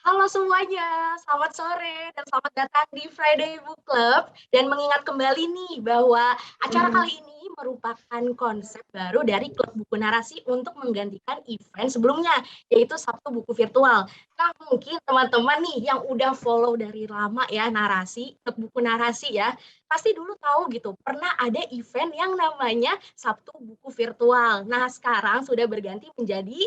Halo semuanya, selamat sore dan selamat datang di Friday Book Club. Dan mengingat kembali nih bahwa acara kali ini merupakan konsep baru dari Klub Buku Narasi untuk menggantikan event sebelumnya, yaitu Sabtu Buku Virtual. Nah, mungkin teman-teman nih yang udah follow dari lama ya narasi, Klub Buku Narasi ya, pasti dulu tahu gitu, pernah ada event yang namanya Sabtu Buku Virtual. Nah, sekarang sudah berganti menjadi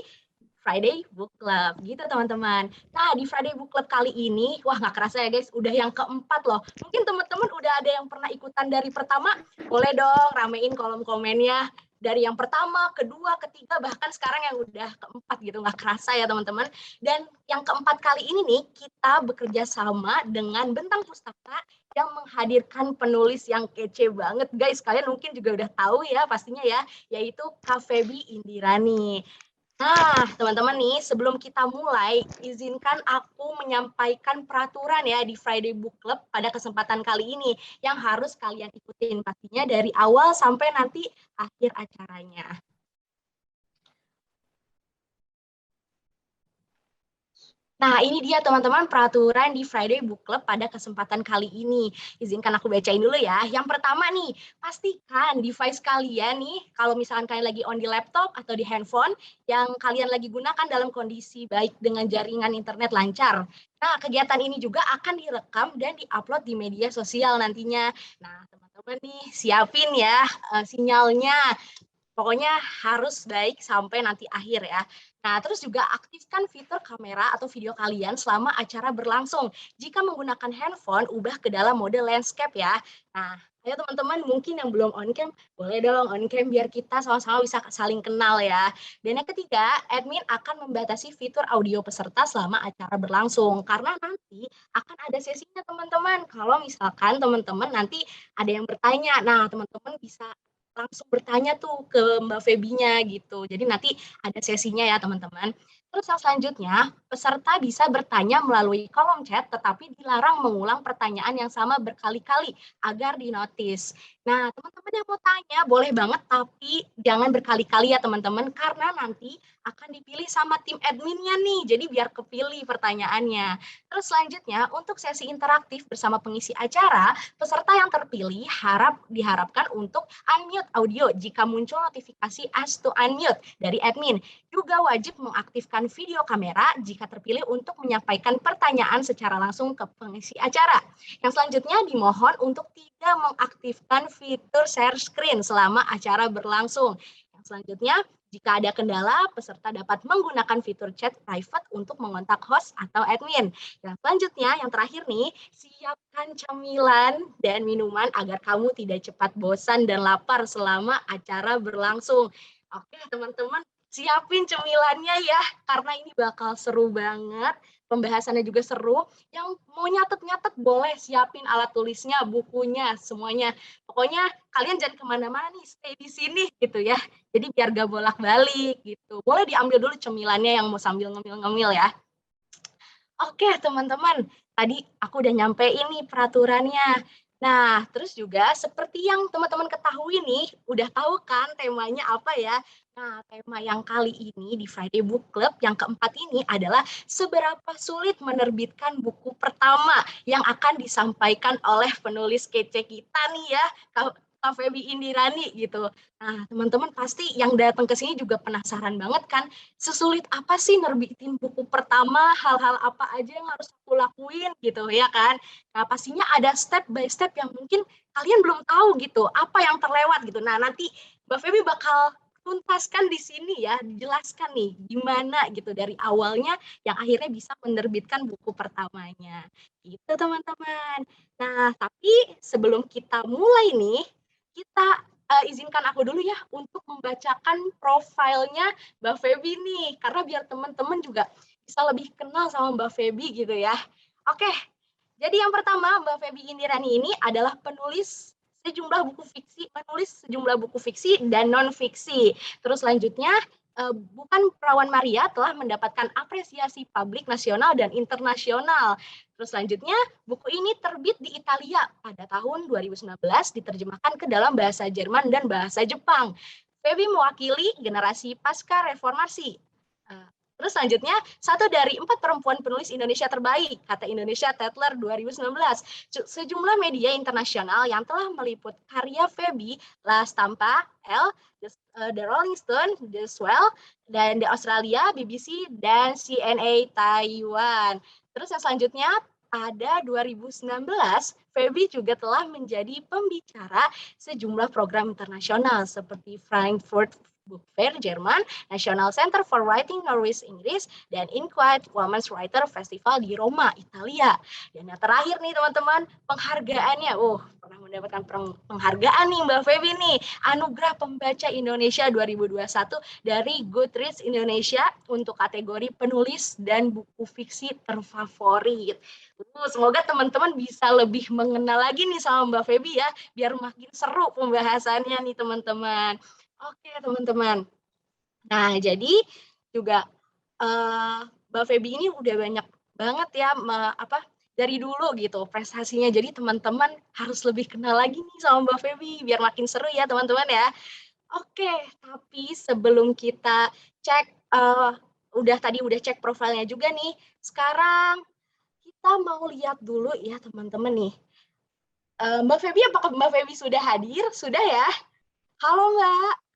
Friday Book Club gitu teman-teman. Nah di Friday Book Club kali ini, wah nggak kerasa ya guys, udah yang keempat loh. Mungkin teman-teman udah ada yang pernah ikutan dari pertama, boleh dong ramein kolom komennya. Dari yang pertama, kedua, ketiga, bahkan sekarang yang udah keempat gitu, nggak kerasa ya teman-teman. Dan yang keempat kali ini nih, kita bekerja sama dengan Bentang Pustaka yang menghadirkan penulis yang kece banget guys. Kalian mungkin juga udah tahu ya pastinya ya, yaitu Kak Feby Indirani. Nah, teman-teman nih, sebelum kita mulai, izinkan aku menyampaikan peraturan ya di Friday Book Club pada kesempatan kali ini yang harus kalian ikutin pastinya dari awal sampai nanti akhir acaranya. Nah, ini dia teman-teman peraturan di Friday Book Club pada kesempatan kali ini. Izinkan aku bacain dulu ya. Yang pertama nih, pastikan device kalian nih, kalau misalkan kalian lagi on di laptop atau di handphone, yang kalian lagi gunakan dalam kondisi baik dengan jaringan internet lancar. Nah, kegiatan ini juga akan direkam dan diupload di media sosial nantinya. Nah, teman-teman nih, siapin ya sinyalnya. Pokoknya harus baik sampai nanti akhir ya. Nah, terus juga aktifkan fitur kamera atau video kalian selama acara berlangsung. Jika menggunakan handphone, ubah ke dalam mode landscape ya. Nah, ayo teman-teman mungkin yang belum on cam, boleh dong on cam biar kita sama-sama bisa saling kenal ya. Dan yang ketiga, admin akan membatasi fitur audio peserta selama acara berlangsung. Karena nanti akan ada sesinya teman-teman. Kalau misalkan teman-teman nanti ada yang bertanya, nah teman-teman bisa langsung bertanya tuh ke Mbak Febinya gitu. Jadi nanti ada sesinya ya teman-teman. Terus yang selanjutnya, peserta bisa bertanya melalui kolom chat tetapi dilarang mengulang pertanyaan yang sama berkali-kali agar dinotis. Nah, teman-teman yang mau tanya boleh banget tapi jangan berkali-kali ya teman-teman karena nanti akan dipilih sama tim adminnya nih. Jadi biar kepilih pertanyaannya. Terus selanjutnya, untuk sesi interaktif bersama pengisi acara, peserta yang terpilih diharapkan untuk unmute audio jika muncul notifikasi ask to unmute dari admin. Juga wajib mengaktifkan video kamera jika terpilih untuk menyampaikan pertanyaan secara langsung ke pengisi acara. Yang selanjutnya dimohon untuk tidak mengaktifkan fitur share screen selama acara berlangsung. Yang selanjutnya Jika ada kendala, peserta dapat menggunakan fitur chat private untuk mengontak host atau admin. Yang selanjutnya, yang terakhir nih, siapkan camilan dan minuman agar kamu tidak cepat bosan dan lapar selama acara berlangsung. Oke, teman-teman, siapin cemilannya ya, karena ini bakal seru banget. Pembahasannya juga seru. Yang mau nyatet-nyatet boleh siapin alat tulisnya, bukunya, semuanya. Pokoknya kalian jangan kemana-mana nih, stay di sini gitu ya. Jadi biar gak bolak-balik gitu. Boleh diambil dulu cemilannya yang mau sambil ngemil-ngemil ya. Oke teman-teman, tadi aku udah nyampein nih peraturannya. Nah, terus juga seperti yang teman-teman ketahui nih, udah tahu kan temanya apa ya? Nah, tema yang kali ini di Friday Book Club yang keempat ini adalah seberapa sulit menerbitkan buku pertama yang akan disampaikan oleh penulis kece kita nih ya, Kak Feby Indirani gitu. Nah, teman-teman pasti yang datang ke sini juga penasaran banget kan, sesulit apa sih nerbitin buku pertama, hal-hal apa aja yang harus aku lakuin gitu ya kan. Nah, pastinya ada step by step yang mungkin kalian belum tahu gitu, apa yang terlewat gitu. Nah, nanti Mbak Feby bakal tuntaskan di sini ya, dijelaskan nih gimana gitu dari awalnya yang akhirnya bisa menerbitkan buku pertamanya. Gitu teman-teman. Nah, tapi sebelum kita mulai nih, kita izinkan aku dulu ya untuk membacakan profilnya Mbak Feby nih, karena biar teman-teman juga bisa lebih kenal sama Mbak Feby gitu ya. Oke, jadi yang pertama Mbak Feby Indirani ini adalah penulis sejumlah buku fiksi dan non-fiksi. Terus selanjutnya, Bukan Perawan Maria telah mendapatkan apresiasi publik nasional dan internasional. Terus selanjutnya, buku ini terbit di Italia pada tahun 2019, diterjemahkan ke dalam bahasa Jerman dan bahasa Jepang. Feby mewakili generasi pasca reformasi. Terus selanjutnya, 1 dari 4 perempuan penulis Indonesia terbaik, kata Indonesia Tatler 2019. Sejumlah media internasional yang telah meliput karya Feby, La Stampa, Elle, The Rolling Stone, The Swell, dan di Australia, BBC, dan CNA Taiwan. Terus yang selanjutnya, pada 2019, Feby juga telah menjadi pembicara sejumlah program internasional seperti Frankfurt Book Fair Jerman, National Center for Writing Norwich Inggris, dan Inquiet Women's Writer Festival di Roma, Italia. Dan yang terakhir nih teman-teman, penghargaannya. Pernah mendapatkan penghargaan nih Mbak Feby nih, Anugerah Pembaca Indonesia 2021 dari Goodreads Indonesia untuk kategori penulis dan buku fiksi terfavorit. Semoga teman-teman bisa lebih mengenal lagi nih sama Mbak Feby ya, biar makin seru pembahasannya nih teman-teman. Oke teman-teman. Nah jadi juga Mbak Feby ini udah banyak banget ya dari dulu gitu prestasinya. Jadi teman-teman harus lebih kenal lagi nih sama Mbak Feby biar makin seru ya teman-teman ya. Oke, tapi sebelum kita cek udah cek profilnya juga nih. Sekarang kita mau lihat dulu ya teman-teman nih. Mbak Feby, apakah Mbak Feby sudah hadir? Sudah ya? Halo Mbak.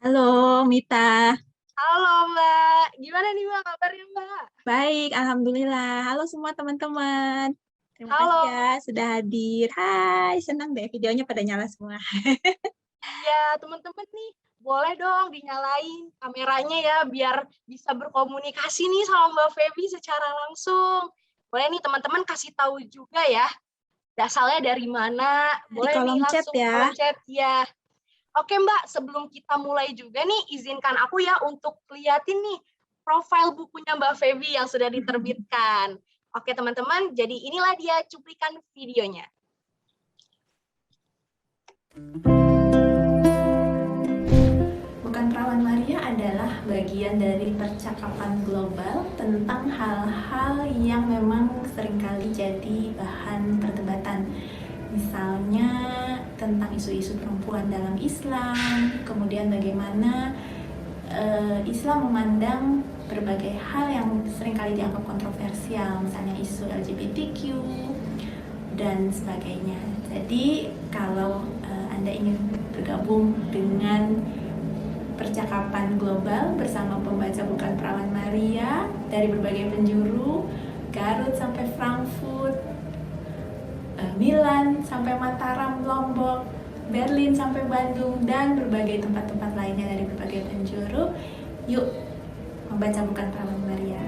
Halo Mita, Halo Mbak, gimana nih Mbak kabarnya Mbak? baik, Alhamdulillah. Halo semua teman-teman. Terima kasih Halo. ya sudah hadir. Hai, senang deh videonya pada nyala semua. Iya teman-teman nih, boleh dong dinyalain kameranya ya biar bisa berkomunikasi nih sama Mbak Feby secara langsung. Boleh nih teman-teman kasih tahu juga ya, asalnya dari mana. Di Boleh nih kolom chat langsung ya. kolom chat ya. Oke Mbak, sebelum kita mulai juga nih, izinkan aku ya untuk liatin nih profil bukunya Mbak Feby yang sudah diterbitkan. Oke teman-teman, jadi inilah dia cuplikan videonya. Bukan Perawan Maria adalah bagian dari percakapan global tentang hal-hal yang memang seringkali jadi bahan perdebatan. Misalnya tentang isu-isu perempuan dalam Islam, kemudian bagaimana Islam memandang berbagai hal yang seringkali dianggap kontroversial, misalnya isu LGBTQ dan sebagainya. Jadi kalau Anda ingin bergabung dengan percakapan global bersama pembaca Bukan Perawan Maria dari berbagai penjuru, Garut sampai Frankfurt, Milan sampai Mataram, Lombok, Berlin sampai Bandung, dan berbagai tempat-tempat lainnya dari berbagai penjuru. Yuk, membaca Bukan Perawan Maria.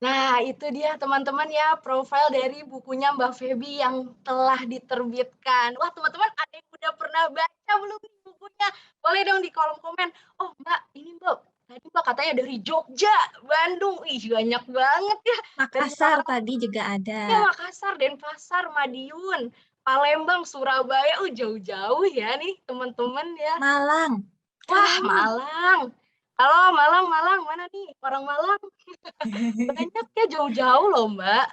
Nah, itu dia teman-teman ya, profil dari bukunya Mbak Feby yang telah diterbitkan. Wah, teman-teman ada yang udah pernah baca belum nih bukunya? Boleh dong di kolom komen. Oh, Mbak, ini Mbak, tadi Mbak katanya dari Jogja, Bandung. Ih, banyak banget ya. Makassar tadi juga ada. Ya, Makassar, Denpasar, Madiun, Palembang, Surabaya. Jauh-jauh ya nih teman-teman ya. Malang. Wah, Malang. Halo, Malang, mana nih? Orang Malang. Banyak ya, jauh-jauh loh, Mbak.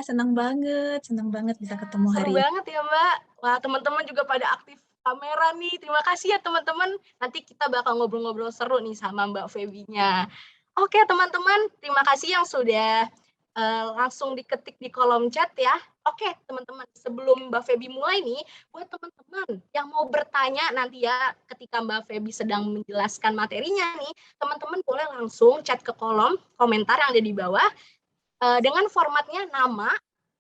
Senang banget bisa ketemu Seru hari ini. banget ya, Mbak. Wah, teman-teman juga pada aktif kamera nih. Terima kasih ya, teman-teman. Nanti kita bakal ngobrol-ngobrol seru nih sama Mbak Febinya. Oke, teman-teman. Terima kasih yang sudah langsung diketik di kolom chat ya. Oke, teman-teman. Sebelum Mbak Feby mulai nih, buat teman-teman yang mau bertanya nanti ya ketika Mbak Feby sedang menjelaskan materinya nih, teman-teman boleh langsung chat ke kolom komentar yang ada di bawah dengan formatnya nama,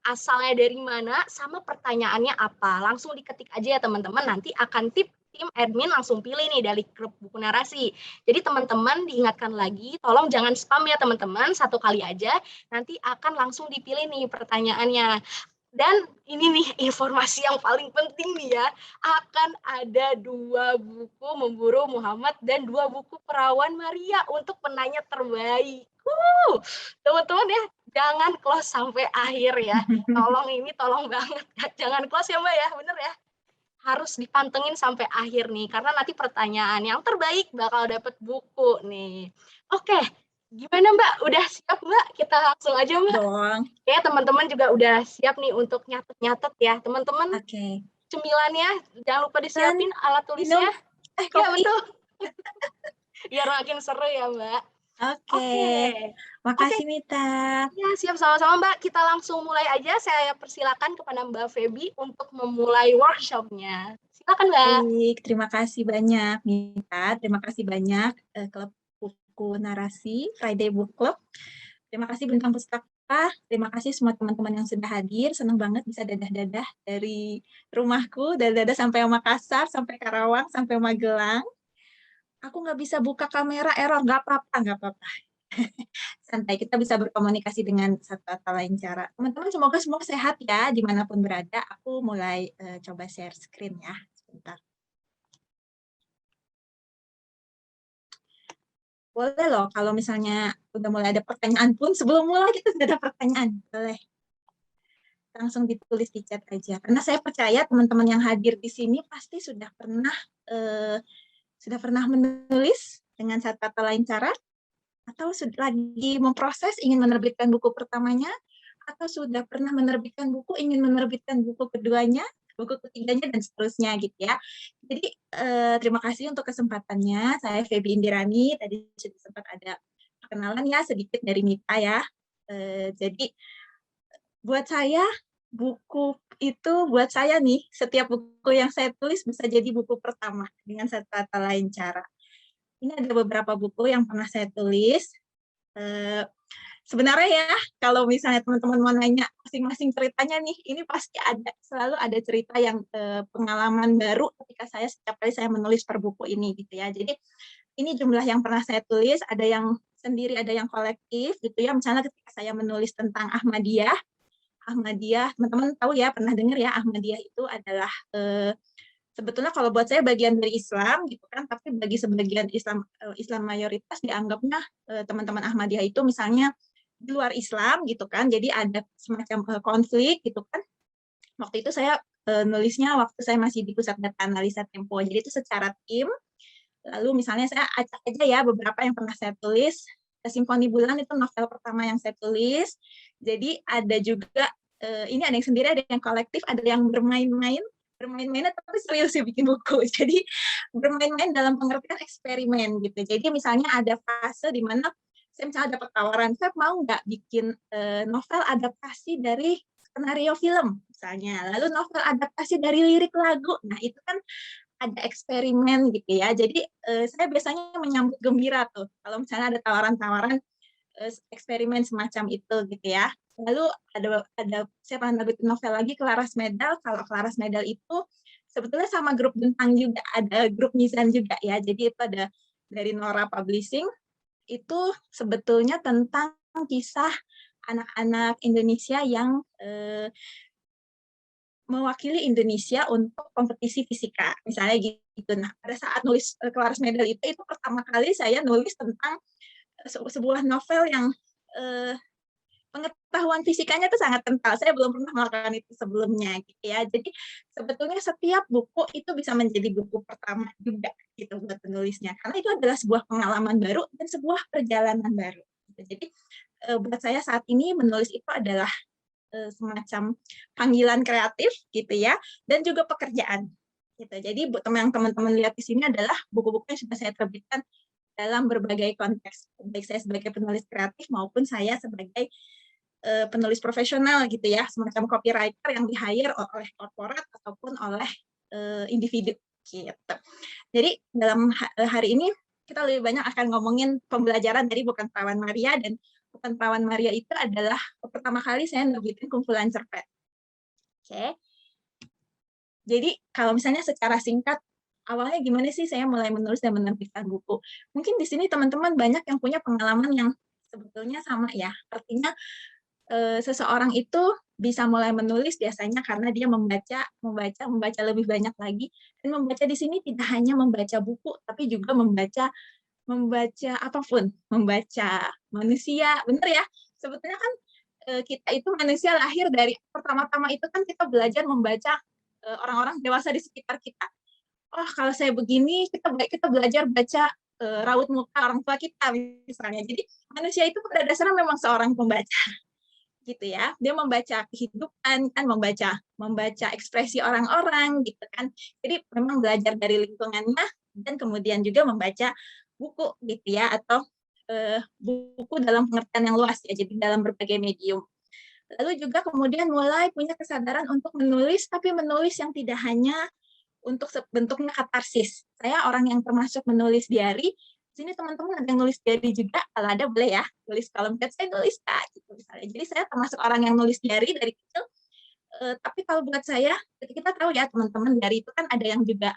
asalnya dari mana, sama pertanyaannya apa. Langsung diketik aja ya teman-teman, nanti akan tim admin langsung pilih nih dari grup buku narasi. Jadi teman-teman diingatkan lagi, tolong jangan spam ya teman-teman, satu kali aja, nanti akan langsung dipilih nih pertanyaannya. Dan ini nih informasi yang paling penting nih ya, akan ada 2 buku Memburu Muhammad dan 2 buku Perawan Maria untuk penanya terbaik. Teman-teman ya, jangan close sampai akhir ya. Tolong banget. Jangan close ya Mbak ya, bener ya. Harus dipantengin sampai akhir nih, karena nanti pertanyaan yang terbaik bakal dapat buku nih. Oke, gimana Mbak? Udah siap Mbak? Kita langsung aja Mbak. Dong. Oke, teman-teman juga udah siap nih untuk nyatet-nyatet ya. Teman-teman, Oke. cemilannya jangan lupa disiapin alat tulisnya. Kopi. Ya, betul. Biar makin seru ya Mbak. Oke. Makasih Mita. Ya, siap sama-sama Mbak. Kita langsung mulai aja. Saya persilakan kepada Mbak Feby untuk memulai workshopnya. Silakan Mbak. Baik, terima kasih banyak Mita. Terima kasih banyak Klub Buku Narasi Friday Book Club. Terima kasih Bintang Pustaka. Terima kasih semua teman-teman yang sudah hadir. Senang banget bisa dadah-dadah dari rumahku, dadah-dadah sampai Makassar, sampai Karawang, sampai Magelang. Aku nggak bisa buka kamera, error. Nggak apa-apa. Santai, kita bisa berkomunikasi dengan satu atau lain cara. Teman-teman semoga semua sehat ya, dimanapun berada. Aku mulai coba share screen ya, sebentar. Boleh loh, kalau misalnya udah mulai ada pertanyaan pun, sebelum mulai kita sudah ada pertanyaan. Boleh. Langsung ditulis di chat aja. Karena saya percaya teman-teman yang hadir di sini pasti sudah pernah menulis dengan satu atau lain cara, atau lagi memproses ingin menerbitkan buku pertamanya, atau sudah pernah menerbitkan buku, ingin menerbitkan buku keduanya, buku ketiganya, dan seterusnya gitu ya. Jadi terima kasih untuk kesempatannya. Saya Feby Indirani, tadi sudah sempat ada perkenalan ya sedikit dari Mita ya. Jadi buat saya buku itu, buat saya nih, setiap buku yang saya tulis bisa jadi buku pertama dengan satu atau lain cara. Ini ada beberapa buku yang pernah saya tulis. Sebenarnya ya, kalau misalnya teman-teman mau nanya masing-masing ceritanya nih, ini pasti selalu ada cerita yang pengalaman baru ketika setiap kali saya menulis per buku ini gitu ya. Jadi ini jumlah yang pernah saya tulis, ada yang sendiri, ada yang kolektif gitu ya. Misalnya ketika saya menulis tentang Ahmadiyah, teman-teman tahu ya, pernah dengar ya, Ahmadiyah itu adalah sebetulnya kalau buat saya bagian dari Islam gitu kan, tapi bagi sebagian Islam mayoritas dianggapnya teman-teman Ahmadiyah itu misalnya di luar Islam gitu kan, jadi ada semacam konflik gitu kan. Waktu itu saya nulisnya waktu saya masih di Pusat Data Analisa Tempo, jadi itu secara tim. Lalu misalnya saya acak aja ya beberapa yang pernah saya tulis. Simfoni Bulan itu novel pertama yang saya tulis. Jadi ada juga ini ada yang sendiri, ada yang kolektif, ada yang bermain-main tapi serius sih bikin buku. Jadi bermain-main dalam pengertian eksperimen gitu. Jadi misalnya ada fase di mana saya misalnya dapat tawaran, saya mau nggak bikin novel adaptasi dari skenario film misalnya, lalu novel adaptasi dari lirik lagu. Nah itu kan ada eksperimen gitu ya. Jadi saya biasanya menyambut gembira tuh kalau misalnya ada tawaran-tawaran eksperimen semacam itu gitu ya. Lalu ada saya pernah nerbitin novel lagi Claras Medal. Kalau Claras Medal itu sebetulnya sama grup Bentang juga, ada grup Mizan juga ya. Jadi itu ada dari Nora Publishing, itu sebetulnya tentang kisah anak-anak Indonesia yang mewakili Indonesia untuk kompetisi fisika, misalnya gitu. Nah, pada saat nulis Claras Medal itu pertama kali saya nulis tentang sebuah novel yang pengetahuan fisikanya itu sangat kental. Saya belum pernah melakukan itu sebelumnya, gitu ya. Jadi sebetulnya setiap buku itu bisa menjadi buku pertama juga, gitu buat penulisnya. Karena itu adalah sebuah pengalaman baru dan sebuah perjalanan baru. Gitu. Jadi buat saya saat ini menulis itu adalah semacam panggilan kreatif, gitu ya, dan juga pekerjaan. Gitu. Jadi buat teman-teman lihat di sini adalah buku-buku yang sudah saya terbitkan dalam berbagai konteks, baik saya sebagai penulis kreatif maupun saya sebagai penulis profesional gitu ya, semacam copywriter yang di-hire oleh korporat ataupun oleh individu gitu. Jadi dalam hari ini kita lebih banyak akan ngomongin pembelajaran dari Bukan Perawan Maria, dan Bukan Perawan Maria itu adalah pertama kali saya nerbitin kumpulan cerpen. Oke. Jadi kalau misalnya secara singkat, awalnya gimana sih saya mulai menulis dan menerbitkan buku? Mungkin di sini teman-teman banyak yang punya pengalaman yang sebetulnya sama ya. Artinya seseorang itu bisa mulai menulis biasanya karena dia membaca lebih banyak lagi, dan membaca di sini tidak hanya membaca buku tapi juga membaca apapun, membaca manusia, benar ya? Sebetulnya kan kita itu manusia lahir dari pertama-tama itu kan kita belajar membaca orang-orang dewasa di sekitar kita. Oh, kalau saya begini, kita belajar baca raut muka orang tua kita misalnya. Jadi manusia itu pada dasarnya memang seorang pembaca, gitu ya. Dia membaca kehidupan, kan membaca ekspresi orang-orang, gitu kan. Jadi memang belajar dari lingkungannya dan kemudian juga membaca buku, gitu ya, atau buku dalam pengertian yang luas ya. Jadi dalam berbagai medium. Lalu juga kemudian mulai punya kesadaran untuk menulis, tapi menulis yang tidak hanya untuk bentuknya katarsis. Saya orang yang termasuk menulis diary. Sini teman-teman ada yang nulis diary juga, kalau ada boleh ya, tulis kolom chat, saya nulis Kak, gitu misalnya. Jadi saya termasuk orang yang nulis diary dari kecil. Tapi kalau buat saya, kita tahu ya teman-teman, diary itu kan ada yang juga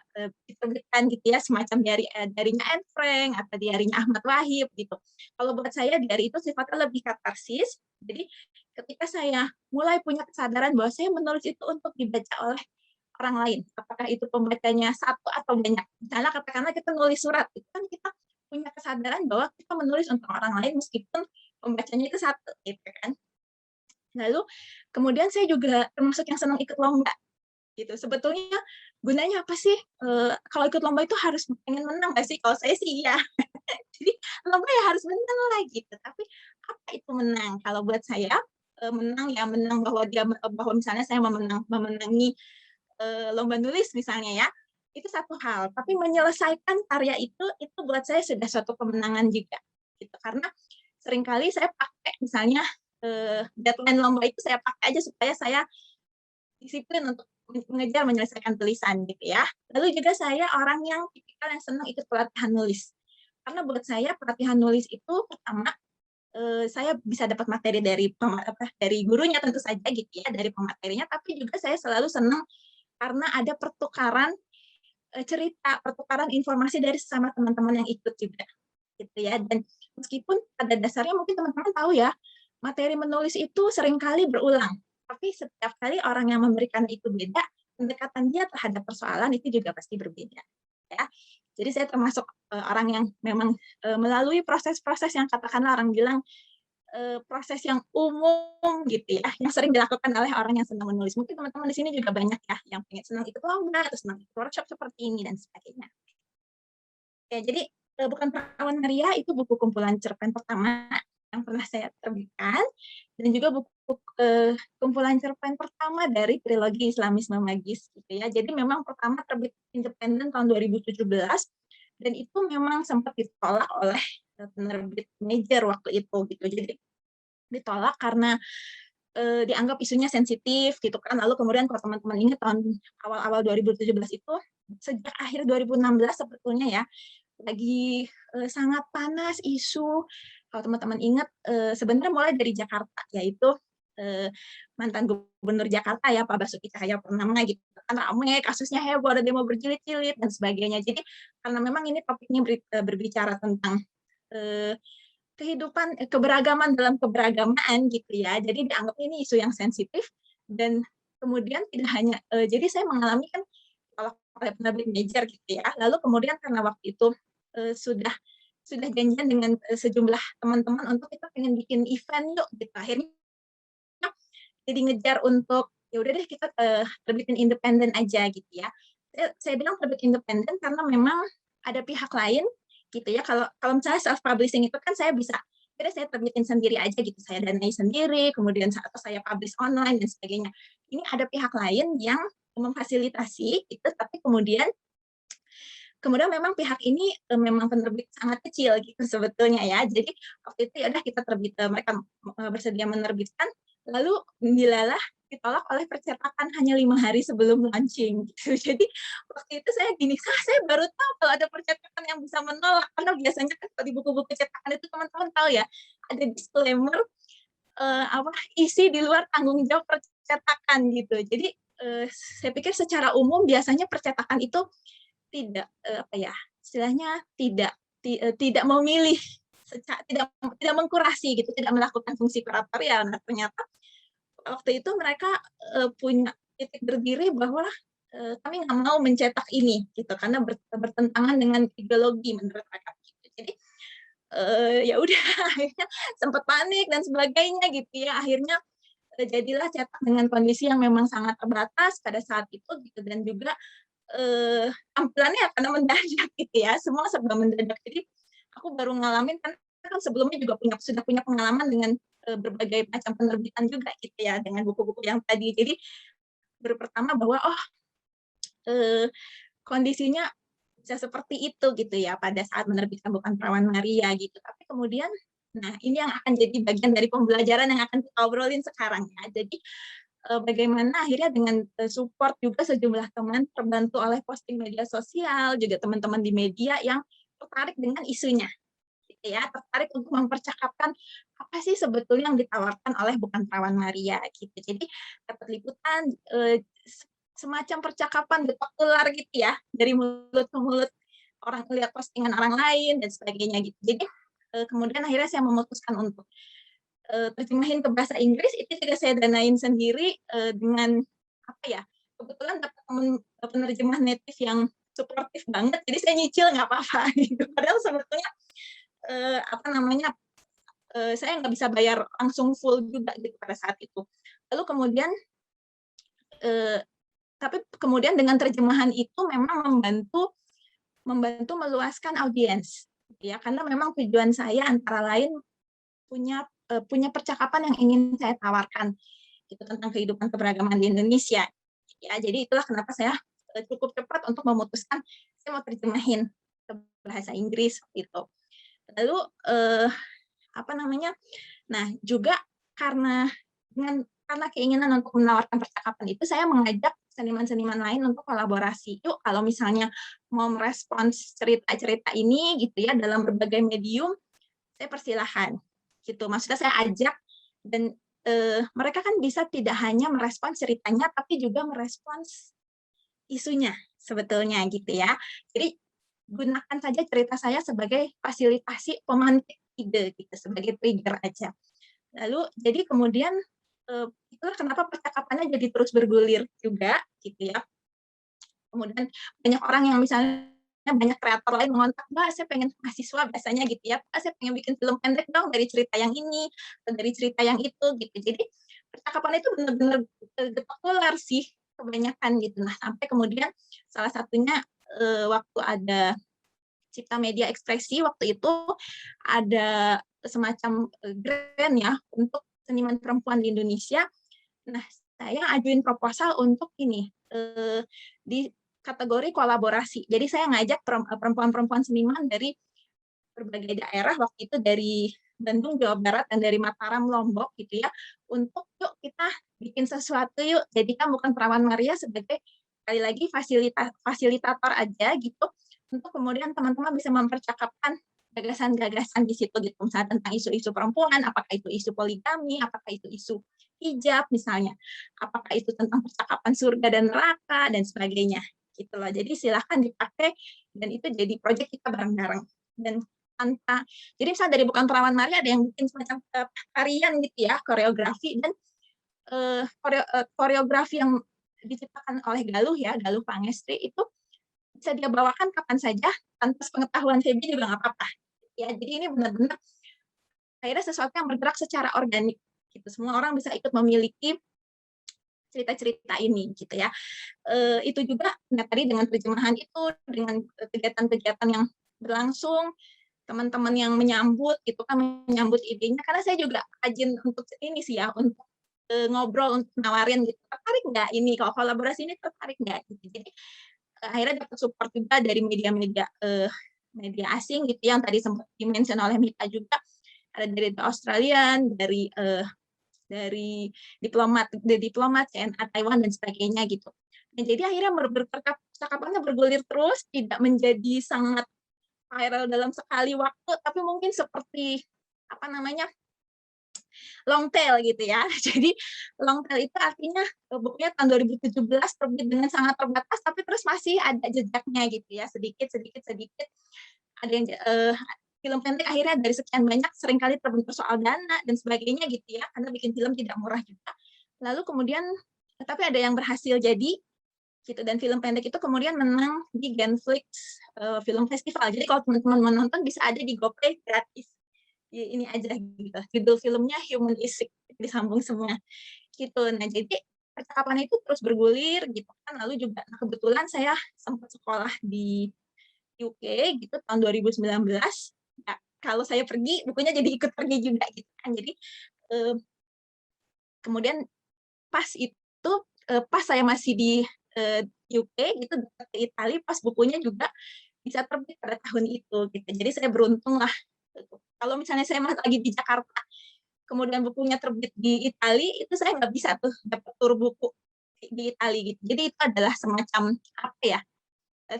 diterbitkan gitu ya, semacam diary-nya Anne Frank atau diary-nya Ahmad Wahid gitu. Kalau buat saya diary itu sifatnya lebih katarsis. Jadi ketika saya mulai punya kesadaran bahwa saya menulis itu untuk dibaca oleh orang lain, apakah itu pembacanya satu atau banyak. Misalnya katakanlah kita nulis surat, itu kan kita punya kesadaran bahwa kita menulis untuk orang lain meskipun pembacanya itu satu, gitu kan. Lalu kemudian saya juga termasuk yang senang ikut lomba, gitu. Sebetulnya gunanya apa sih? Kalau ikut lomba itu harus pengen menang nggak sih? Kalau saya sih iya. Jadi lomba ya harus menang lah gitu. Tapi apa itu menang? Kalau buat saya menang ya menang bahwa misalnya saya memenangi lomba nulis misalnya ya, itu satu hal. Tapi menyelesaikan karya itu buat saya sudah suatu kemenangan juga, gitu. Karena seringkali saya pakai misalnya deadline lomba itu saya pakai aja supaya saya disiplin untuk mengejar menyelesaikan tulisan gitu ya. Lalu juga saya orang yang tipikal yang senang ikut pelatihan nulis. Karena buat saya pelatihan nulis itu pertama saya bisa dapat materi dari gurunya tentu saja gitu ya, dari pematerinya, tapi juga saya selalu senang karena ada pertukaran cerita, pertukaran informasi dari sesama teman-teman yang ikut juga, gitu ya. Dan meskipun pada dasarnya mungkin teman-teman tahu ya, materi menulis itu seringkali berulang, tapi setiap kali orang yang memberikan itu beda, pendekatan dia terhadap persoalan itu juga pasti berbeda, ya. Jadi saya termasuk orang yang memang melalui proses-proses yang katakanlah orang bilang proses yang umum gitu ya, yang sering dilakukan oleh orang yang senang menulis. Mungkin teman-teman di sini juga banyak ya yang pengen senang ikut lomba, atau senang ikut workshop seperti ini dan sebagainya. Oke, jadi Bukan Perawan Maria itu buku kumpulan cerpen pertama yang pernah saya terbitkan, dan juga buku kumpulan cerpen pertama dari trilogi Islamisme Magis gitu ya. Jadi memang pertama terbit independen tahun 2017, dan itu memang sempat ditolak oleh penerbit major waktu itu gitu. Jadi ditolak karena dianggap isunya sensitif gitu kan. Lalu kemudian kalau teman-teman ingat tahun awal-awal 2017 itu sejak akhir 2016 sebetulnya ya, lagi sangat panas isu. Kalau teman-teman ingat, sebenarnya mulai dari Jakarta, yaitu mantan gubernur Jakarta ya Pak Basuki Cahayapurnama gitu kan, ramai kasusnya, heboh, ada demo berjilid-jilid dan sebagainya. Jadi karena memang ini topiknya berbicara tentang kehidupan, keberagaman dalam keberagaman gitu ya. Jadi dianggap ini isu yang sensitif, dan kemudian tidak hanya jadi saya mengalami kan kalau penerbit major gitu ya. Lalu kemudian karena waktu itu sudah janjian dengan sejumlah teman-teman untuk kita pengen bikin event yuk gitu. Akhirnya jadi ngejar untuk ya udah deh kita terbitin independen aja gitu ya. Saya bilang terbit independen karena memang ada pihak lain gitu ya. Kalau misalnya self publishing itu kan saya bisa, jadi saya terbitin sendiri aja gitu, saya danai sendiri, kemudian atau saya publish online dan sebagainya. Ini ada pihak lain yang memfasilitasi itu, tapi kemudian memang pihak ini memang penerbit sangat kecil gitu sebetulnya ya. Jadi waktu itu ya udah kita mereka bersedia menerbitkan, lalu dilalah ditolak oleh percetakan hanya 5 hari sebelum launching gitu. Jadi waktu itu saya gini, saya baru tahu kalau ada percetakan yang bisa menolak, karena biasanya kan di buku-buku cetakan itu teman-teman tahu ya, ada disclaimer isi di luar tanggung jawab percetakan gitu. Jadi saya pikir secara umum biasanya percetakan itu tidak istilahnya tidak memilih, tidak mengkurasi gitu, tidak melakukan fungsi kurator ya. Nah, ternyata waktu itu mereka punya titik berdiri bahwa kami nggak mau mencetak ini gitu karena bertentangan dengan ideologi menurut mereka gitu. Jadi ya udah akhirnya sempat panik dan sebagainya gitu ya. Akhirnya jadilah cetak dengan kondisi yang memang sangat terbatas pada saat itu gitu, dan juga tampilannya karena mendadak gitu ya, semua serba mendadak. Jadi aku baru ngalamin kan sebelumnya juga sudah punya pengalaman dengan berbagai macam penerbitan juga gitu ya, dengan buku-buku yang tadi. Jadi baru pertama bahwa kondisinya bisa seperti itu gitu ya pada saat menerbitkan Bukan Perawan Maria gitu. Tapi kemudian, nah ini yang akan jadi bagian dari pembelajaran yang akan kita obrolin sekarang ya. Jadi bagaimana akhirnya dengan support juga sejumlah teman, terbantu oleh posting media sosial, juga teman-teman di media yang tertarik dengan isunya, gitu ya, tertarik untuk mempercakapkan apa sih sebetulnya yang ditawarkan oleh Bukan Perawan Maria, gitu. Jadi dapat liputan, semacam percakapan getok tular gitu ya, dari mulut ke mulut, orang melihat postingan orang lain dan sebagainya gitu. Jadi kemudian akhirnya saya memutuskan untuk terjemahin ke bahasa Inggris, itu juga saya danain sendiri dengan kebetulan dapat teman penerjemah native yang suportif banget, jadi saya nyicil nggak apa-apa gitu. Padahal sebetulnya saya nggak bisa bayar langsung full juga gitu pada saat itu. Lalu kemudian tapi kemudian dengan terjemahan itu memang membantu meluaskan audiens ya, karena memang tujuan saya antara lain punya percakapan yang ingin saya tawarkan gitu tentang kehidupan keberagaman di Indonesia ya. Jadi itulah kenapa saya cukup cepat untuk memutuskan saya mau terjemahin ke bahasa Inggris gitu. Lalu nah juga karena keinginan untuk menawarkan percakapan itu, saya mengajak seniman-seniman lain untuk kolaborasi. Yuk kalau misalnya mau merespons cerita-cerita ini gitu ya dalam berbagai medium, saya persilahkan gitu. Maksudnya saya ajak, dan mereka kan bisa tidak hanya merespons ceritanya, tapi juga merespons isunya sebetulnya gitu ya. Jadi gunakan saja cerita saya sebagai fasilitasi pemantik ide gitu, sebagai trigger aja. Lalu jadi kemudian itulah kenapa percakapannya jadi terus bergulir juga gitu ya. Kemudian banyak orang yang misalnya banyak kreator lain mengontak, Mbak, saya pengen mahasiswa biasanya gitu ya, Pak, saya pengen bikin film pendek dong dari cerita yang ini, atau dari cerita yang itu gitu. Jadi percakapan itu benar-benar getok tular sih kebanyakan gitu. Nah sampai kemudian salah satunya waktu ada Cipta Media Ekspresi, waktu itu ada semacam grant ya untuk seniman perempuan di Indonesia. Nah saya ajuin proposal untuk ini di kategori kolaborasi. Jadi saya ngajak perempuan-perempuan seniman dari berbagai daerah, waktu itu dari Bandung, Jawa Barat, dan dari Mataram, Lombok gitu ya, untuk yuk kita bikin sesuatu yuk. Jadikan Bukan Perawan Maria sebagai sekali lagi fasilitator aja gitu, untuk kemudian teman-teman bisa mempercakapkan gagasan-gagasan di situ gitu, misalnya tentang isu-isu perempuan, apakah itu isu poligami, apakah itu isu hijab misalnya, apakah itu tentang percakapan surga dan neraka dan sebagainya gitu loh. Jadi silahkan dipakai dan itu jadi proyek kita bareng-bareng. Dan tanpa, jadi misalnya dari Bukan Perawan Maria ada yang bikin semacam tarian gitu ya, koreografi, dan koreografi yang diciptakan oleh Galuh ya, Galuh Pangestri itu bisa dia bawakan kapan saja tanpa pengetahuan Feby juga nggak apa-apa. Ya, jadi ini benar-benar akhirnya sesuatu yang bergerak secara organik. Gitu. Semua orang bisa ikut memiliki cerita-cerita ini, gitu ya. Itu juga, nah tadi dengan terjemahan itu, dengan kegiatan-kegiatan yang berlangsung, teman-teman yang menyambut, gitu kan, menyambut idenya, karena saya juga rajin untuk ini sih ya, untuk ngobrol, untuk nawarin gitu, tertarik nggak ini, kalau kolaborasi ini tertarik nggak, gitu. Jadi akhirnya dapat support juga dari media-media media asing gitu yang tadi sempat di-mention oleh Mika juga, ada dari The Australian, dari diplomat CNA Taiwan dan sebagainya gitu. Nah, jadi akhirnya percakapannya bergulir terus, tidak menjadi sangat viral dalam sekali waktu, tapi mungkin seperti apa namanya, long tail gitu ya. Jadi long tail itu artinya bukunya tahun 2017 terbit dengan sangat terbatas, tapi terus masih ada jejaknya gitu ya, sedikit. Ada yang film pendek akhirnya dari sekian banyak seringkali terbentur soal dana dan sebagainya gitu ya, karena bikin film tidak murah juga. Lalu kemudian tapi ada yang berhasil jadi gitu, dan film pendek itu kemudian menang di Genflix Film Festival. Jadi kalau teman-teman menonton bisa ada di GoPlay gratis. Ini aja gitu. Judul filmnya Human is Sick, disambung semua gitu. Nah, jadi percakapan itu terus bergulir gitu kan. Lalu juga kebetulan saya sempat sekolah di UK gitu tahun 2019. Ya, kalau saya pergi, bukunya jadi ikut pergi juga gitu kan. Jadi kemudian pas itu pas saya masih di UK gitu, ke Italia, pas bukunya juga bisa terbit pada tahun itu gitu. Jadi saya beruntung lah. Kalau misalnya saya masih lagi di Jakarta, kemudian bukunya terbit di Italia, itu saya nggak bisa tuh dapat tur buku di Italia gitu. Jadi itu adalah semacam apa ya?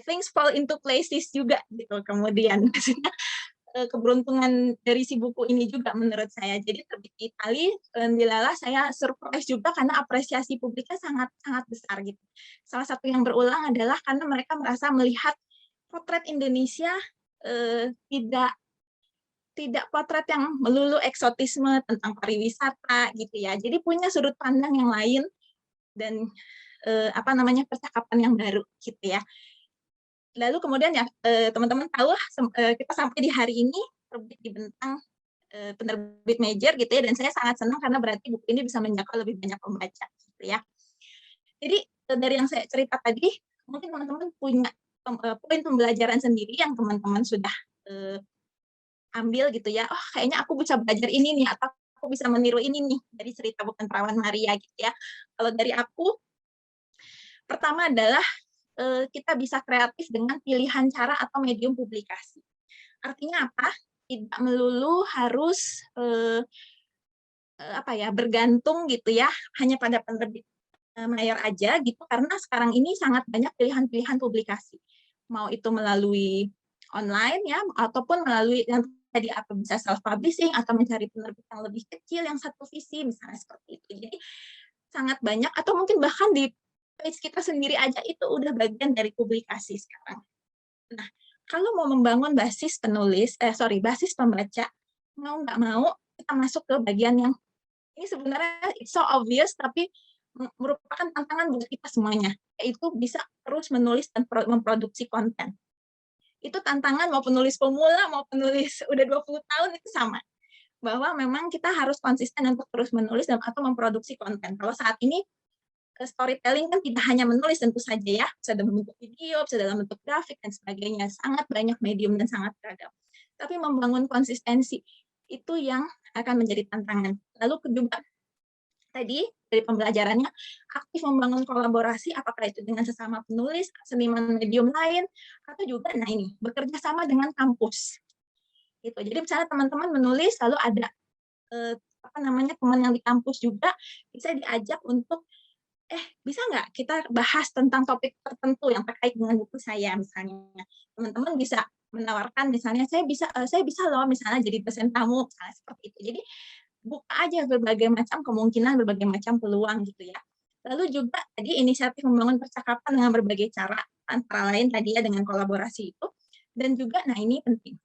Things fall into places juga gitu. Kemudian maksudnya keberuntungan dari si buku ini juga menurut saya. Jadi terbit di Italia, dilala saya surprise juga karena apresiasi publiknya sangat sangat besar gitu. Salah satu yang berulang adalah karena mereka merasa melihat potret Indonesia tidak potret yang melulu eksotisme tentang pariwisata gitu ya. Jadi punya sudut pandang yang lain dan percakapan yang baru gitu ya. Lalu kemudian ya teman-teman tahu kita sampai di hari ini terbit di Bentang penerbit major gitu ya, dan saya sangat senang karena berarti buku ini bisa menjangkau lebih banyak pembaca gitu ya. Jadi dari yang saya cerita tadi, mungkin teman-teman punya poin pembelajaran sendiri yang teman-teman sudah ambil gitu ya. Oh, kayaknya aku bisa belajar ini nih, atau aku bisa meniru ini nih dari cerita Bukan Perawan Maria gitu ya. Kalau dari aku, pertama adalah kita bisa kreatif dengan pilihan cara atau medium publikasi. Artinya apa? Tidak melulu harus bergantung gitu ya hanya pada penerbit mayor aja gitu, karena sekarang ini sangat banyak pilihan-pilihan publikasi. Mau itu melalui online ya, ataupun melalui yang tadi apa bisa self publishing atau mencari penerbit yang lebih kecil yang satu visi misalnya seperti itu. Jadi sangat banyak, atau mungkin bahkan di page kita sendiri aja itu udah bagian dari publikasi sekarang. Nah, kalau mau membangun basis basis pembaca, mau nggak mau kita masuk ke bagian yang ini sebenarnya it's so obvious, tapi merupakan tantangan buat kita semuanya, yaitu bisa terus menulis dan memproduksi konten. Itu tantangan mau penulis pemula, mau penulis udah 20 tahun itu sama. Bahwa memang kita harus konsisten untuk terus menulis dan atau memproduksi konten. Kalau saat ini storytelling kan tidak hanya menulis tentu saja ya, bisa dalam bentuk video, bisa dalam bentuk grafik dan sebagainya, sangat banyak medium dan sangat beragam. Tapi membangun konsistensi itu yang akan menjadi tantangan. Lalu kedua, tadi dari pembelajarannya aktif membangun kolaborasi, apakah itu dengan sesama penulis, seniman medium lain, atau juga nah ini bekerja sama dengan kampus. Gitu. Jadi misalnya teman-teman menulis lalu ada teman yang di kampus juga bisa diajak untuk bisa nggak kita bahas tentang topik tertentu yang terkait dengan buku saya misalnya. Teman-teman bisa menawarkan misalnya saya bisa loh misalnya jadi dosen tamu misalnya seperti itu. Jadi buka aja berbagai macam kemungkinan, berbagai macam peluang gitu ya. Lalu juga tadi inisiatif membangun percakapan dengan berbagai cara, antara lain tadi ya dengan kolaborasi itu. Dan juga, nah ini penting,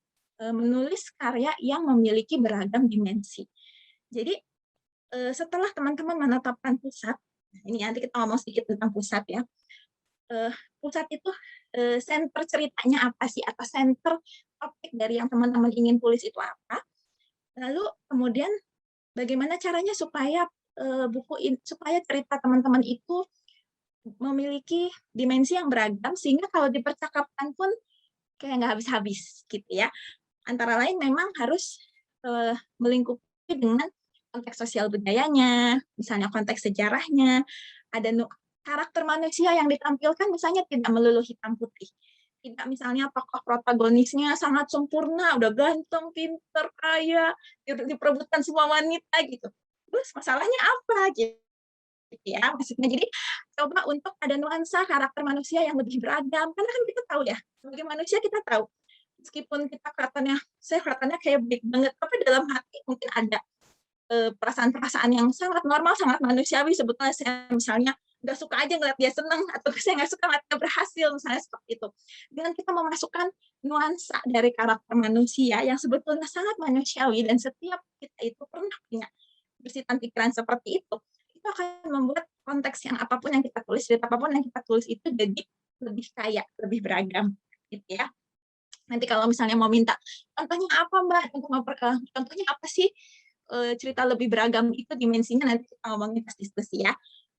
menulis karya yang memiliki beragam dimensi. Jadi setelah teman-teman menetapkan pusat, ini nanti kita ngomong sedikit tentang pusat ya. Pusat itu center ceritanya apa sih, atau center topik dari yang teman-teman ingin tulis itu apa. Lalu kemudian bagaimana caranya supaya supaya cerita teman-teman itu memiliki dimensi yang beragam, sehingga kalau dipercakapkan pun kayak nggak habis-habis gitu ya. Antara lain memang harus melingkupi dengan konteks sosial budayanya, misalnya konteks sejarahnya, ada karakter manusia yang ditampilkan misalnya tidak melulu hitam putih. Tidak misalnya tokoh protagonisnya sangat sempurna, udah ganteng, pinter, kaya, diperebutkan semua wanita gitu. Terus masalahnya apa gitu ya, maksudnya. Jadi coba untuk ada nuansa karakter manusia yang lebih beragam, karena kan kita tahu ya, sebagai manusia kita tahu, meskipun kita saya kelihatannya kayak baik banget, tapi dalam hati mungkin ada perasaan-perasaan yang sangat normal, sangat manusiawi. Sebetulnya saya misalnya nggak suka aja ngeliat dia seneng, atau saya nggak suka ngeliat dia berhasil, misalnya seperti itu. Dengan kita memasukkan nuansa dari karakter manusia yang sebetulnya sangat manusiawi, dan setiap kita itu pernah punya bersitan pikiran seperti itu akan membuat konteks yang apapun yang kita tulis, cerita apapun yang kita tulis itu jadi lebih kaya, lebih beragam, gitu ya. Nanti kalau misalnya mau minta contohnya apa Mbak, contohnya apa sih cerita lebih beragam itu dimensinya, nanti kita ngomongin pas diskusi ya.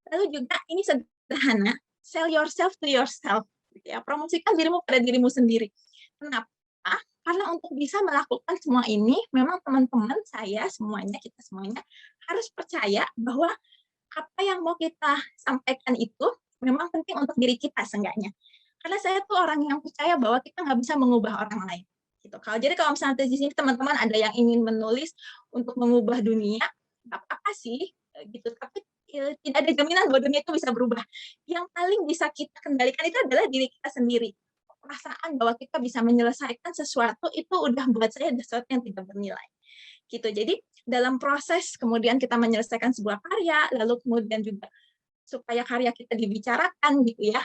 Lalu juga ini sederhana, sell yourself to yourself, gitu ya. Promosikan dirimu pada dirimu sendiri. Kenapa? Karena untuk bisa melakukan semua ini, memang teman-teman saya semuanya, kita semuanya harus percaya bahwa apa yang mau kita sampaikan itu memang penting untuk diri kita seenggaknya. Karena saya tuh orang yang percaya bahwa kita nggak bisa mengubah orang lain. Gitu. Jadi kalau misalnya di sini teman-teman ada yang ingin menulis untuk mengubah dunia, apa sih gitu. Tapi tidak ada jaminan bahwa dunia itu bisa berubah. Yang paling bisa kita kendalikan itu adalah diri kita sendiri. Perasaan bahwa kita bisa menyelesaikan sesuatu itu udah buat saya sesuatu yang tidak bernilai. Gitu. Jadi dalam proses kemudian kita menyelesaikan sebuah karya, lalu kemudian juga supaya karya kita dibicarakan gitu ya.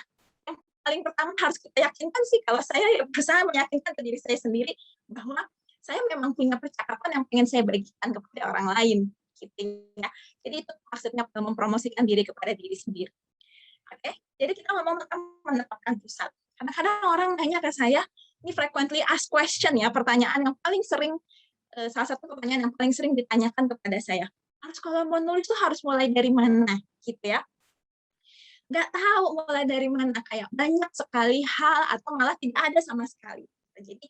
Yang paling pertama harus kita yakinkan sih, kalau saya berusaha meyakinkan ke diri saya sendiri bahwa saya memang punya percakapan yang pengen saya bagikan kepada orang lain gitu ya. Jadi itu maksudnya mempromosikan diri kepada diri sendiri. Oke, jadi kita ngomong tentang menetapkan pusat. Kadang-kadang orang nanya ke saya, ini frequently asked question ya, pertanyaan yang paling sering, salah satu pertanyaan yang paling sering ditanyakan kepada saya. Harus kalau mau nulis tuh harus mulai dari mana gitu ya. Nggak tahu mulai dari mana, kayak banyak sekali hal atau malah tidak ada sama sekali. Jadi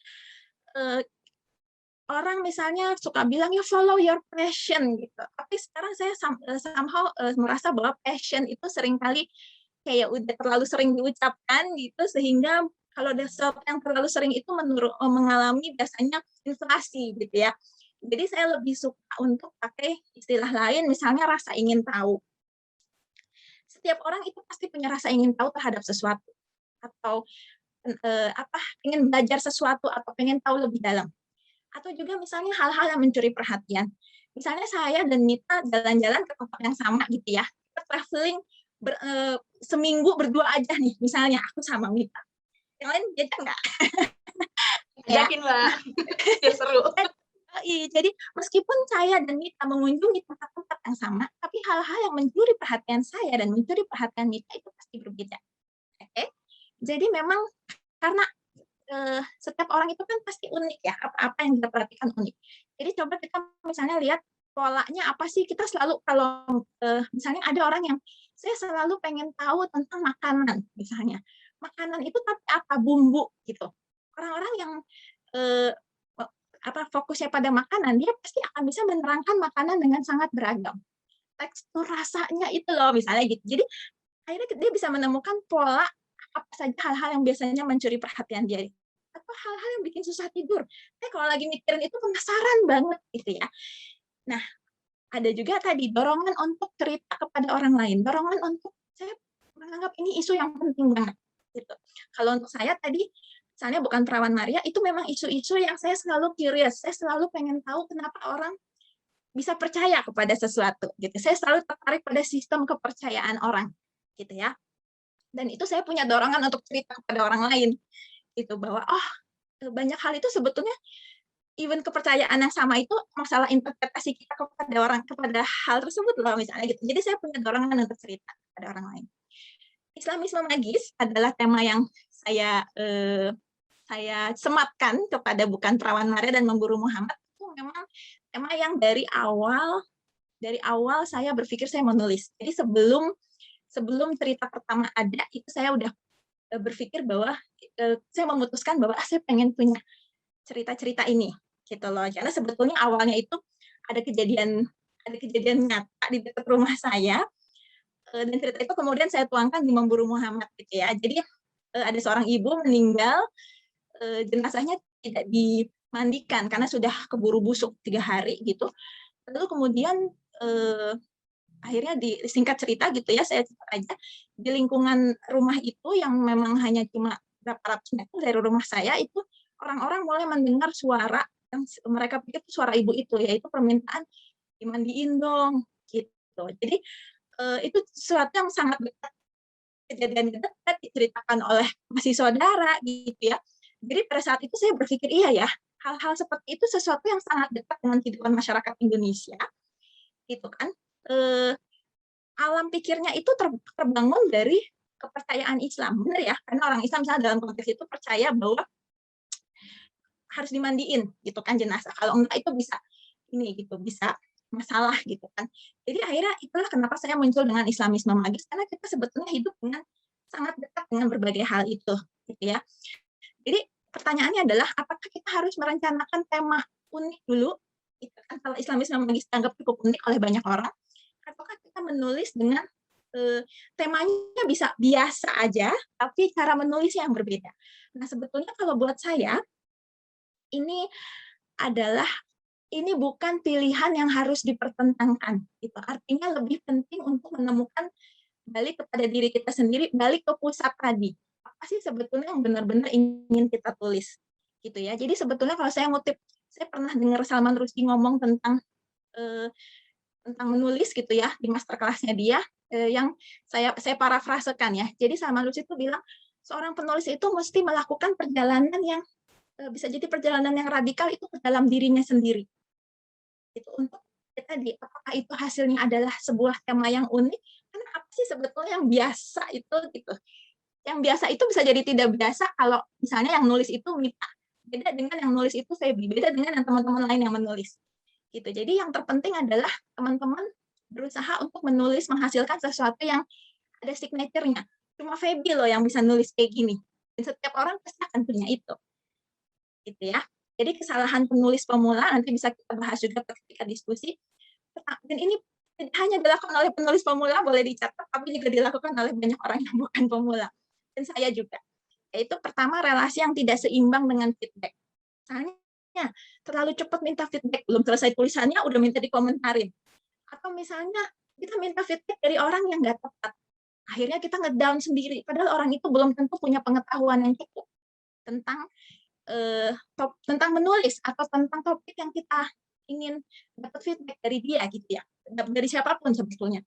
orang misalnya suka bilang ya follow your passion gitu. Tapi sekarang saya somehow merasa bahwa passion itu seringkali kayak udah terlalu sering diucapkan gitu, sehingga kalau ada sesuatu yang terlalu sering itu mengalami biasanya inflasi gitu ya. Jadi saya lebih suka untuk pakai istilah lain, misalnya rasa ingin tahu. Setiap orang itu pasti punya rasa ingin tahu terhadap sesuatu, atau ingin belajar sesuatu, atau pengen tahu lebih dalam. Atau juga misalnya hal-hal yang mencuri perhatian. Misalnya saya dan Mita jalan-jalan ke tempat yang sama gitu ya. Kita traveling seminggu berdua aja nih, misalnya aku sama Mita. Yang lain diajak nggak? Yakin Mbak, biar seru. Jadi meskipun saya dan Mita mengunjungi tempat-tempat yang sama, tapi hal-hal yang mencuri perhatian saya dan mencuri perhatian Mita itu pasti berbeda. Oke? Jadi memang karena setiap orang itu kan pasti unik ya, apa-apa yang kita perhatikan unik. Jadi coba kita misalnya lihat polanya apa sih, kita selalu kalau misalnya ada orang yang saya selalu pengen tahu tentang makanan misalnya. Makanan itu tapi apa, bumbu gitu. Orang-orang yang fokusnya pada makanan, dia pasti akan bisa menerangkan makanan dengan sangat beragam. Tekstur rasanya itu loh misalnya gitu. Jadi akhirnya dia bisa menemukan pola apa saja hal-hal yang biasanya mencuri perhatian dia, atau hal-hal yang bikin susah tidur. Kalau lagi mikirin itu penasaran banget gitu ya. Nah, ada juga tadi dorongan untuk cerita kepada orang lain, dorongan untuk saya menganggap ini isu yang penting banget gitu. Kalau untuk saya tadi misalnya bukan Perawan Maria, itu memang isu-isu yang saya selalu curious, saya selalu pengen tahu kenapa orang bisa percaya kepada sesuatu gitu. Saya selalu tertarik pada sistem kepercayaan orang gitu ya. Dan itu saya punya dorongan untuk cerita kepada orang lain gitu, bahwa banyak hal itu sebetulnya even kepercayaan yang sama itu masalah interpretasi kita kepada hal tersebut loh misalnya gitu. Jadi saya punya dorongan untuk cerita kepada orang lain. Islamisme magis adalah tema yang saya sematkan kepada Bukan Perawan Maria dan Memburu Muhammad. Itu memang tema yang dari awal saya berpikir saya menulis. Jadi sebelum cerita pertama ada, itu saya udah berpikir bahwa saya memutuskan bahwa saya pengen punya cerita-cerita ini gitu loh. Karena sebetulnya awalnya itu ada kejadian nyata di dekat rumah saya, dan cerita itu kemudian saya tuangkan di Memburu Muhammad gitu ya. Jadi ada seorang ibu meninggal, jenazahnya tidak dimandikan karena sudah keburu busuk 3 hari gitu. Lalu kemudian akhirnya singkat cerita gitu ya, saya cerita aja, di lingkungan rumah itu yang memang hanya cuma berapa ratus meter dari rumah saya, itu orang-orang mulai mendengar suara yang mereka pikir suara ibu itu, yaitu permintaan dimandiin dong gitu. Jadi itu sesuatu yang sangat dekat, kejadian dekat diceritakan oleh masih saudara gitu ya. Jadi pada saat itu saya berpikir iya ya, hal-hal seperti itu sesuatu yang sangat dekat dengan kehidupan masyarakat Indonesia gitu kan. Alam pikirnya itu terbangun dari kepercayaan Islam, benar ya, karena orang Islam misalnya dalam konteks itu percaya bahwa harus dimandiin gitu kan jenazah, kalau enggak itu bisa bisa masalah gitu kan. Jadi akhirnya itulah kenapa saya muncul dengan Islamisme magis, karena kita sebetulnya hidup dengan sangat dekat dengan berbagai hal itu gitu ya. Jadi pertanyaannya adalah apakah kita harus merencanakan tema unik dulu gitu kan, kalau Islamisme magis dianggap cukup unik oleh banyak orang, ataukah kita menulis dengan temanya bisa biasa aja tapi cara menulisnya yang berbeda. Nah sebetulnya kalau buat saya ini bukan pilihan yang harus dipertentangkan. Itu artinya lebih penting untuk menemukan balik kepada diri kita sendiri, balik ke pusat tadi. Apa sih sebetulnya yang benar-benar ingin kita tulis? Gitu ya. Jadi sebetulnya kalau saya ngutip, saya pernah dengar Salman Rushdie ngomong tentang menulis gitu ya di master kelasnya dia, yang saya parafrasekan ya. Jadi Salman Rushdie itu bilang seorang penulis itu mesti melakukan perjalanan yang bisa jadi perjalanan yang radikal itu ke dalam dirinya sendiri. Itu untuk tadi apakah itu hasilnya adalah sebuah tema yang unik, karena apa sih sebetulnya yang biasa itu gitu. Yang biasa itu bisa jadi tidak biasa kalau misalnya yang nulis itu Mita, beda dengan yang nulis itu Feby, beda dengan yang teman-teman lain yang menulis. Gitu. Jadi yang terpenting adalah teman-teman berusaha untuk menulis menghasilkan sesuatu yang ada signature-nya. Cuma Feby loh yang bisa nulis kayak gini. Dan setiap orang pasti akan punya itu. Gitu ya. Jadi kesalahan penulis pemula nanti bisa kita bahas juga ketika diskusi. Dan ini tidak hanya dilakukan oleh penulis pemula, boleh dicatat, tapi juga dilakukan oleh banyak orang yang bukan pemula. Dan saya juga. Yaitu pertama, relasi yang tidak seimbang dengan feedback. Misalnya, terlalu cepat minta feedback, belum selesai tulisannya udah minta dikomentarin. Atau misalnya kita minta feedback dari orang yang nggak tepat. Akhirnya kita ngedown sendiri, padahal orang itu belum tentu punya pengetahuan yang cukup tentang menulis atau tentang topik yang kita ingin dapat feedback dari dia gitu ya, dari siapapun sebetulnya.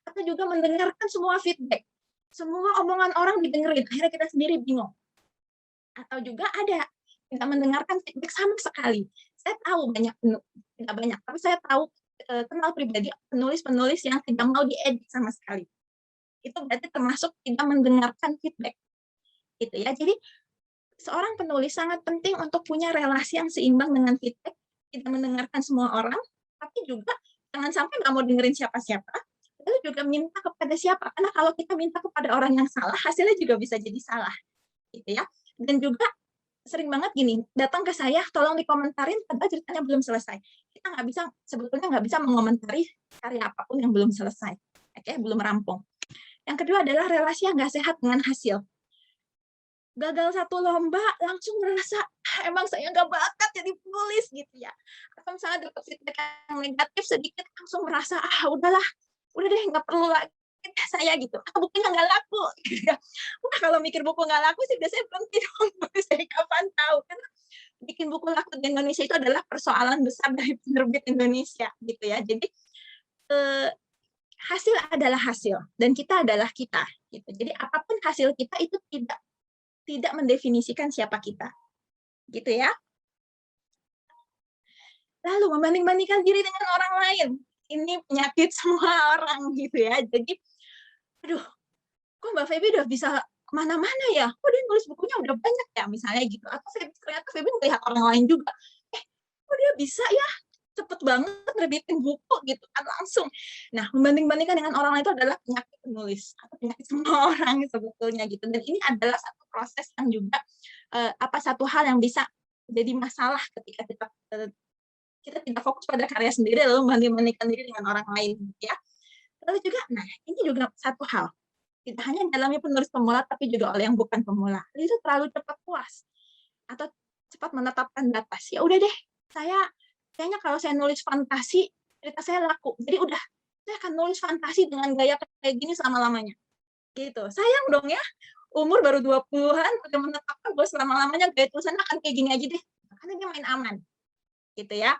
Atau juga mendengarkan semua feedback, semua omongan orang didengerin, akhirnya kita sendiri bingung. Atau juga ada tidak mendengarkan feedback sama sekali. Saya tahu tidak banyak, tapi saya tahu kenal pribadi penulis-penulis yang tidak mau diedit sama sekali. Itu berarti termasuk tidak mendengarkan feedback. Gitu ya. Jadi seorang penulis sangat penting untuk punya relasi yang seimbang dengan feedback, tidak mendengarkan semua orang, tapi juga jangan sampai nggak mau dengerin siapa-siapa, lalu juga minta kepada siapa, karena kalau kita minta kepada orang yang salah, hasilnya juga bisa jadi salah, gitu ya. Dan juga sering banget gini, datang ke saya, tolong dikomentarin, padahal ceritanya belum selesai. Kita sebetulnya nggak bisa mengomentari karya apapun yang belum selesai, oke, belum rampung. Yang kedua adalah relasi yang nggak sehat dengan hasil. Gagal satu lomba langsung merasa emang saya nggak bakat jadi penulis gitu ya, atau misalnya dapat feedback yang negatif sedikit langsung merasa udah deh nggak perlu lagi saya gitu, bukunya nggak laku. Gitu ya. Wah, kalau mikir buku nggak laku sih biasanya berhenti dong. Saya kapan tahu, karena bikin buku laku di Indonesia itu adalah persoalan besar dari penerbit Indonesia gitu ya. Jadi hasil adalah hasil dan kita adalah kita gitu. Jadi apapun hasil kita itu tidak mendefinisikan siapa kita. Gitu ya. Lalu membanding-bandingkan diri dengan orang lain. Ini penyakit semua orang gitu ya. Jadi aduh, kok Mbak Feby udah bisa kemana-mana ya? Kok dia nulis bukunya udah banyak ya misalnya gitu. Atau ternyata Feby melihat orang lain juga. Kok dia bisa ya? Cepet banget nerbitin buku gitu kan langsung. Nah, membanding-bandingkan dengan orang lain itu adalah penyakit penulis atau penyakit semua orang sebetulnya gitu. Dan ini adalah satu proses yang juga satu hal yang bisa jadi masalah ketika kita tidak fokus pada karya sendiri lalu membanding-bandingkan diri dengan orang lain ya. Lalu juga, nah ini juga satu hal. Tidak hanya dialami penulis pemula, tapi juga oleh yang bukan pemula. Itu terlalu cepat puas atau cepat menetapkan batas. Ya udah deh, kayaknya kalau saya nulis fantasi, cerita saya laku. Jadi udah, saya akan nulis fantasi dengan gaya kayak gini selama-lamanya. Gitu. Sayang dong ya, umur baru 20-an, udah menetapkan bahwa selama-lamanya gaya tulisannya akan kayak gini aja deh. Karena dia main aman. Gitu ya.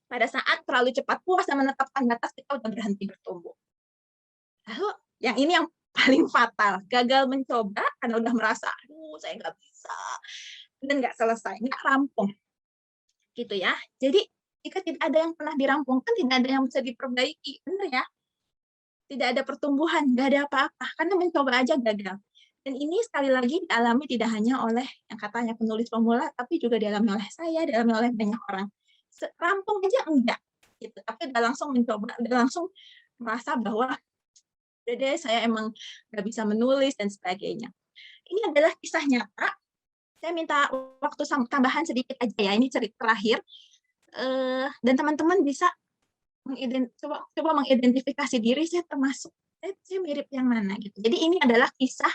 Pada saat terlalu cepat puas dan menetapkan batas, kita udah berhenti bertumbuh. Lalu, yang ini yang paling fatal, gagal mencoba karena udah merasa, aduh saya nggak bisa, dan nggak selesai, nggak rampung. Gitu ya. Jadi, jika tidak ada yang pernah dirampungkan, tidak ada yang bisa diperbaiki. Benar ya? Tidak ada pertumbuhan, nggak ada apa-apa, karena mencoba aja gagal. Dan ini sekali lagi dialami tidak hanya oleh yang katanya penulis pemula, tapi juga dialami oleh saya, dialami oleh banyak orang. Rampung aja enggak, gitu. Tapi udah langsung mencoba, udah langsung merasa bahwa udah deh saya emang nggak bisa menulis dan sebagainya. Ini adalah kisah nyata. Saya minta waktu tambahan sedikit aja ya. Ini cerita terakhir. Dan teman-teman bisa coba mengidentifikasi diri saya termasuk saya mirip yang mana gitu. Jadi ini adalah kisah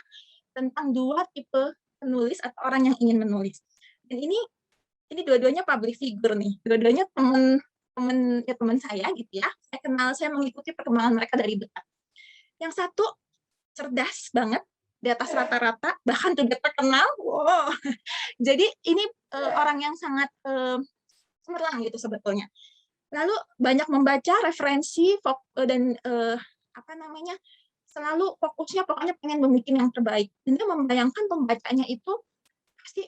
tentang dua tipe penulis atau orang yang ingin menulis. Dan ini dua-duanya public figure nih. Dua-duanya teman saya gitu ya. Saya mengikuti perkembangan mereka dari dekat. Yang satu cerdas banget, di atas rata-rata, bahkan sudah terkenal. Wow. Jadi ini orang yang sangat cemerlang gitu sebetulnya. Lalu banyak membaca referensi dan selalu fokusnya pokoknya pengen membuat yang terbaik. Dan dia membayangkan pembacanya itu pasti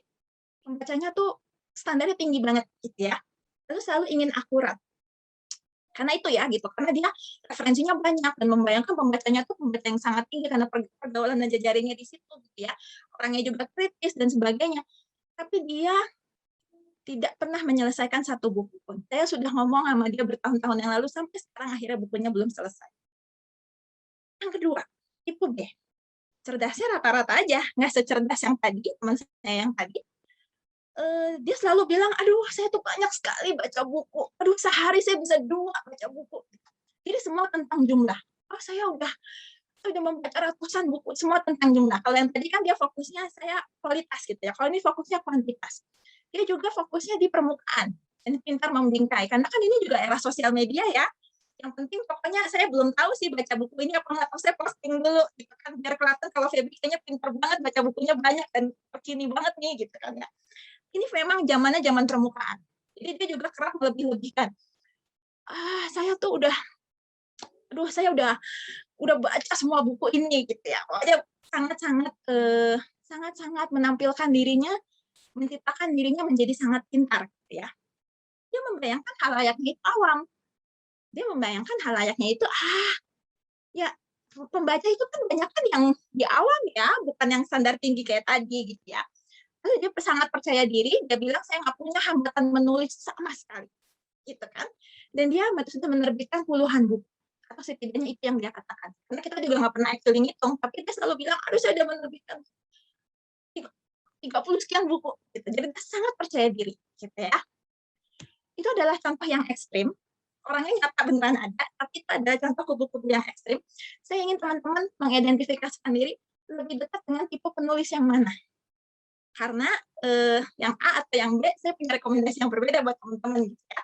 pembacanya tuh standarnya tinggi banget gitu ya. Lalu selalu ingin akurat. Karena itu ya gitu, karena dia referensinya banyak dan membayangkan pembacanya tuh pembaca yang sangat tinggi karena pergaulan dan jejaringnya di situ gitu ya. Orangnya juga kritis dan sebagainya. Tapi dia tidak pernah menyelesaikan satu buku pun. Saya sudah ngomong sama dia bertahun-tahun yang lalu sampai sekarang akhirnya bukunya belum selesai. Yang kedua, tipe B. Cerdasnya rata-rata aja, nggak secerdas yang tadi, teman saya yang tadi. Dia selalu bilang, aduh saya tuh banyak sekali baca buku, aduh sehari saya bisa 2 baca buku. Jadi semua tentang jumlah. Oh saya udah membaca ratusan buku, semua tentang jumlah. Kalau yang tadi kan dia fokusnya saya kualitas gitu ya, kalau ini fokusnya kuantitas. Dia juga fokusnya di permukaan, dan pintar membingkai, karena kan ini juga era sosial media ya. Yang penting pokoknya saya belum tahu sih baca buku ini apa nggak tahu, saya posting dulu gitu kan, biar kelihatan kalau Feby kayaknya pintar banget, baca bukunya banyak dan terkini banget nih gitu kan ya. Ini memang zamannya zaman permukaan. Jadi dia juga kerap melebih-lebihkan. Saya tuh saya udah baca semua buku ini gitu ya. Pokoknya sangat-sangat menampilkan dirinya, menciptakan dirinya menjadi sangat pintar gitu ya. Dia membayangkan halayaknya itu awam. Dia membayangkan halayaknya itu ya pembaca itu kan banyak kan yang di awam ya, bukan yang standar tinggi kayak tadi gitu ya. Lalu dia sangat percaya diri, dia bilang saya nggak punya hambatan menulis sama sekali, gitu kan? Dan dia sudah menerbitkan puluhan buku, atau setidaknya itu yang dia katakan. Karena kita juga nggak pernah actually ngitung, tapi dia selalu bilang, aduh saya sudah menerbitkan 30 sekian buku, gitu. Jadi dia sangat percaya diri, gitu ya. Itu adalah contoh yang ekstrim. Orangnya nyata beneran ada, tapi itu adalah contoh kubu-kubu yang ekstrim. Saya ingin teman-teman mengidentifikasikan diri lebih dekat dengan tipe penulis yang mana. Karena yang A atau yang B, saya punya rekomendasi yang berbeda buat teman-teman gitu ya.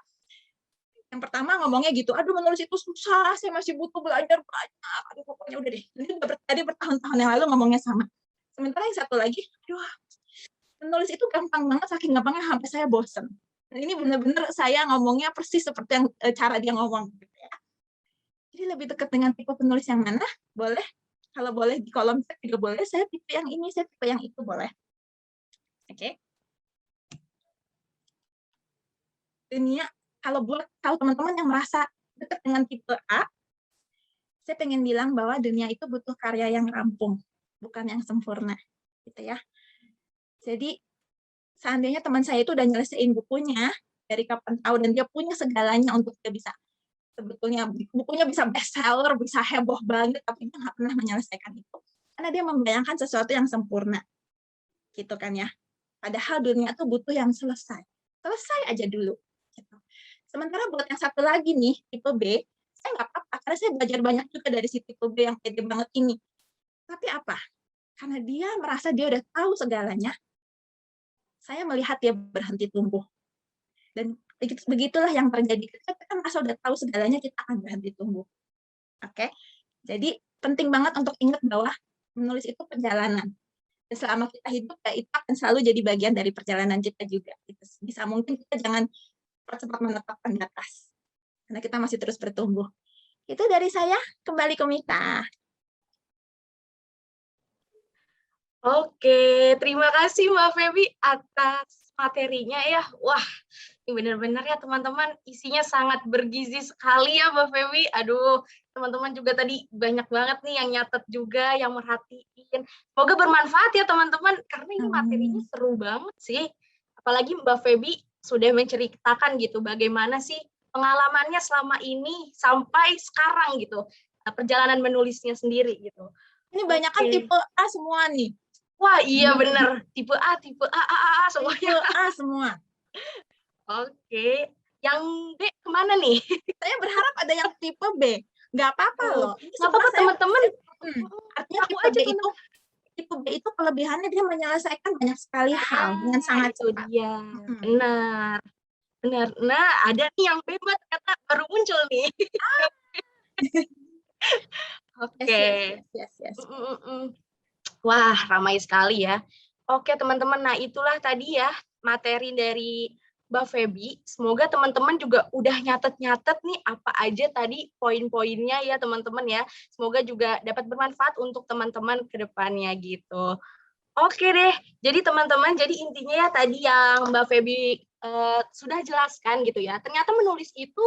Yang pertama ngomongnya gitu, aduh menulis itu susah, saya masih butuh belajar banyak, aduh pokoknya udah deh. Tadi bertahun-tahun yang lalu ngomongnya sama. Sementara yang satu lagi, aduh menulis itu gampang banget, saking gampangnya sampai saya bosen. Dan ini benar-benar saya ngomongnya persis seperti yang cara dia ngomong. Gitu ya. Jadi lebih dekat dengan tipe penulis yang mana? Boleh. Kalau boleh di kolom chat juga boleh. Saya tipe yang ini, saya tipe yang itu boleh. Oke. Dunia, kalau teman-teman yang merasa dekat dengan tipe A, saya pengen bilang bahwa dunia itu butuh karya yang rampung, bukan yang sempurna. Gitu ya. Jadi, seandainya teman saya itu udah nyelesain bukunya, dari kapan tahu, dan dia punya segalanya untuk dia bisa, sebetulnya bukunya bisa bestseller, bisa heboh banget, tapi dia nggak pernah menyelesaikan itu. Karena dia membayangkan sesuatu yang sempurna. Gitu kan ya. Padahal dunia itu butuh yang selesai. Selesai aja dulu. Gitu. Sementara buat yang satu lagi nih, tipe B, saya nggak apa-apa, karena saya belajar banyak juga dari si tipe B yang pede banget ini. Tapi apa? Karena dia merasa dia udah tahu segalanya, saya melihat dia berhenti tumbuh. Dan begitulah yang terjadi. Ketika kita merasa udah tahu segalanya, kita akan berhenti tumbuh. Oke? Jadi, penting banget untuk ingat bahwa menulis itu perjalanan. Dan selama kita hidup, ya itu akan selalu jadi bagian dari perjalanan kita juga. Bisa mungkin kita jangan cepat menetapkan batas. Karena kita masih terus bertumbuh. Itu dari saya, kembali ke Mita. Oke, terima kasih Mbak Feby atas materinya ya. Wah, ini benar-benar ya teman-teman, isinya sangat bergizi sekali ya Mbak Feby. Aduh, teman-teman juga tadi banyak banget nih yang nyatet juga, yang merhatiin. Semoga bermanfaat ya teman-teman, karena ini materinya seru banget sih. Apalagi Mbak Feby sudah menceritakan gitu, bagaimana sih pengalamannya selama ini sampai sekarang gitu. Perjalanan menulisnya sendiri gitu. Ini banyak kan tipe A semua nih. Wah, iya benar. Tipe A, semuanya. Tipe A semua. Oke. Yang B kemana nih? Saya berharap ada yang tipe B. Nggak apa-apa loh. Nggak apa-apa teman-teman. Artinya tipe B itu kelebihannya dia menyelesaikan banyak sekali hal dengan sangat cepat. Dia. Benar. Benar. Nah, ada nih yang B ternyata baru muncul nih. Oke. Yes. Wah, ramai sekali ya. Oke, teman-teman. Nah, itulah tadi ya materi dari Mbak Feby. Semoga teman-teman juga udah nyatet-nyatet nih apa aja tadi poin-poinnya ya, teman-teman ya. Semoga juga dapat bermanfaat untuk teman-teman ke depannya gitu. Oke deh. Jadi teman-teman, jadi intinya ya tadi yang Mbak Feby sudah jelaskan gitu ya. Ternyata menulis itu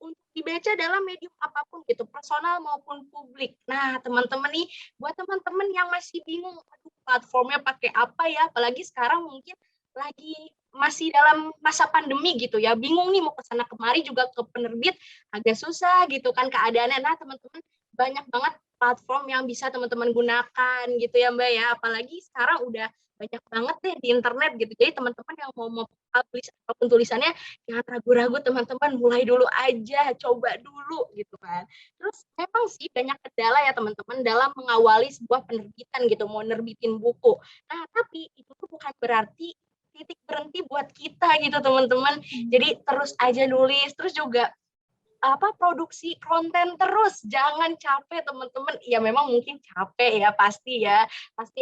untuk dibaca dalam medium apapun gitu, personal maupun publik. Nah, teman-teman nih, buat teman-teman yang masih bingung, aduh platformnya pakai apa ya, apalagi sekarang mungkin lagi masih dalam masa pandemi gitu ya, bingung nih mau ke sana kemari juga ke penerbit agak susah gitu kan keadaannya. Nah, teman-teman banyak banget platform yang bisa teman-teman gunakan gitu ya Mbak ya, apalagi sekarang udah banyak banget deh di internet gitu. Jadi teman-teman yang mau publish apapun tulisannya, jangan ragu-ragu teman-teman, mulai dulu aja, coba dulu gitu kan. Terus memang sih banyak kendala ya teman-teman dalam mengawali sebuah penerbitan gitu, mau nerbitin buku. Nah, tapi itu tuh bukan berarti titik berhenti buat kita gitu teman-teman. Jadi terus aja nulis, terus juga produksi konten terus, jangan capek teman-teman. Ya memang mungkin capek ya, pasti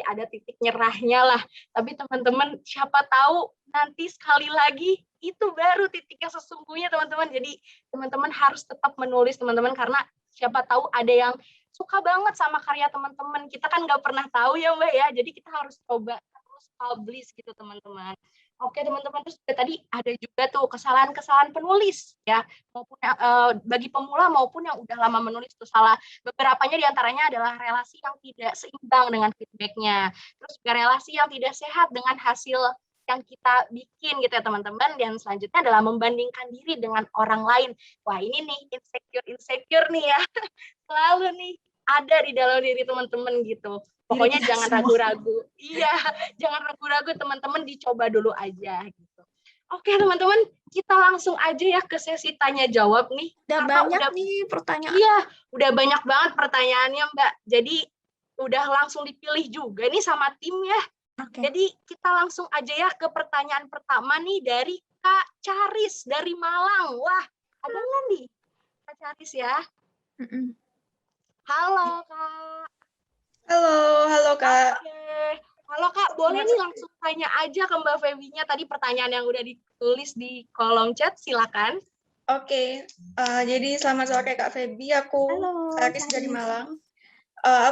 ada titik nyerahnya lah. Tapi teman-teman siapa tahu nanti sekali lagi itu baru titik yang sesungguhnya teman-teman. Jadi teman-teman harus tetap menulis teman-teman, karena siapa tahu ada yang suka banget sama karya teman-teman. Kita kan nggak pernah tahu ya Mbak ya, jadi kita harus coba terus publish gitu teman-teman. Oke teman-teman, terus tadi ada juga tuh kesalahan-kesalahan penulis ya, maupun bagi pemula maupun yang udah lama menulis tuh salah. Beberapanya diantaranya adalah relasi yang tidak seimbang dengan feedbacknya, terus juga relasi yang tidak sehat dengan hasil yang kita bikin gitu ya teman-teman. Dan selanjutnya adalah membandingkan diri dengan orang lain. Wah ini nih insecure nih ya, selalu nih ada di dalam diri teman-teman gitu. Pokoknya jangan ragu-ragu. Iya, jangan ragu-ragu teman-teman, dicoba dulu aja gitu. Oke teman-teman, kita langsung aja ya ke sesi tanya jawab nih. Nih pertanyaan. Iya, udah banyak banget pertanyaannya Mbak. Jadi udah langsung dipilih juga nih sama tim ya. Jadi kita langsung aja ya ke pertanyaan pertama nih dari Kak Charis dari Malang. Wah, Ada nggak nih Kak Charis ya? Mm-mm. Halo Kak. Halo Kak. Oke. Halo Kak, boleh nih langsung tanya aja ke Mbak Febinya tadi pertanyaan yang udah ditulis di kolom chat, silakan. Oke, jadi selamat sore Kak Feby, aku Halo, Charis dari Charis. Malang.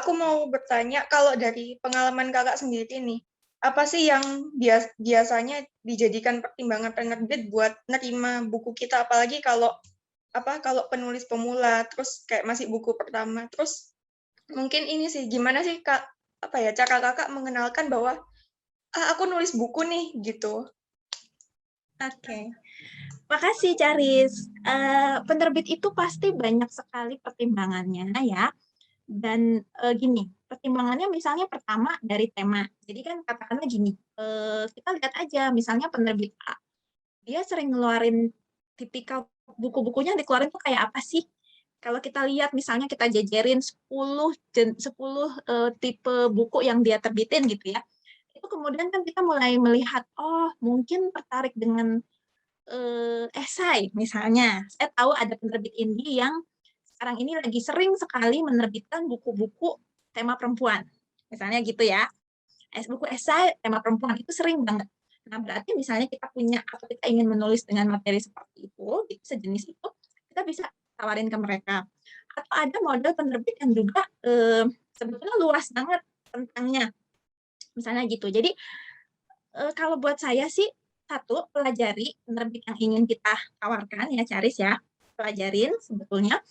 Aku mau bertanya, kalau dari pengalaman Kakak sendiri nih, apa sih yang biasanya dijadikan pertimbangan penerbit buat nerima buku kita, apalagi kalau penulis pemula, terus kayak masih buku pertama, terus mungkin ini sih, gimana sih Kak, cara Kakak mengenalkan bahwa aku nulis buku nih gitu. Oke. Makasih, Charis. Penerbit itu pasti banyak sekali pertimbangannya ya. Dan gini, pertimbangannya misalnya pertama dari tema. Jadi kan katakanlah gini, kita lihat aja misalnya penerbit A, dia sering ngeluarin tipikal buku-bukunya dikeluarin tuh kayak apa sih? Kalau kita lihat misalnya kita jajarin 10 tipe buku yang dia terbitin gitu ya. Itu kemudian kan kita mulai melihat, oh mungkin tertarik dengan esai misalnya. Saya tahu ada penerbit indie yang sekarang ini lagi sering sekali menerbitkan buku-buku tema perempuan. Misalnya gitu ya. Buku esai tema perempuan itu sering banget. Nah, berarti misalnya kita punya atau kita ingin menulis dengan materi seperti itu, sejenis itu, kita bisa tawarin ke mereka. Atau ada model penerbit yang juga sebetulnya luas banget tentangnya. Misalnya gitu. Jadi kalau buat saya sih, satu, pelajari penerbit yang ingin kita tawarkan ya, Charis ya. Pelajarin sebetulnya.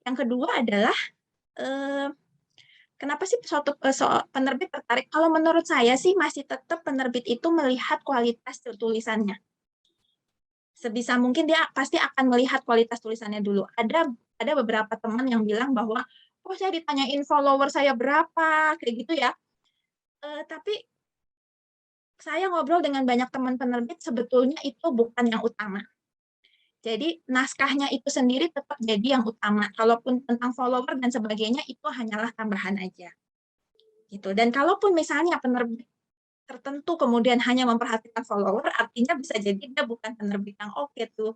Yang kedua adalah kenapa sih suatu penerbit tertarik? Kalau menurut saya sih masih tetap penerbit itu melihat kualitas tulisannya. Sebisa mungkin dia pasti akan melihat kualitas tulisannya dulu. Ada beberapa teman yang bilang bahwa, oh saya ditanyain follower saya berapa, kayak gitu ya. Tapi saya ngobrol dengan banyak teman penerbit, sebetulnya itu bukan yang utama. Jadi naskahnya itu sendiri tetap jadi yang utama. Kalaupun tentang follower dan sebagainya itu hanyalah tambahan aja. Gitu. Dan kalaupun misalnya penerbit tertentu kemudian hanya memperhatikan follower, artinya bisa jadi dia bukan penerbit yang oke tuh.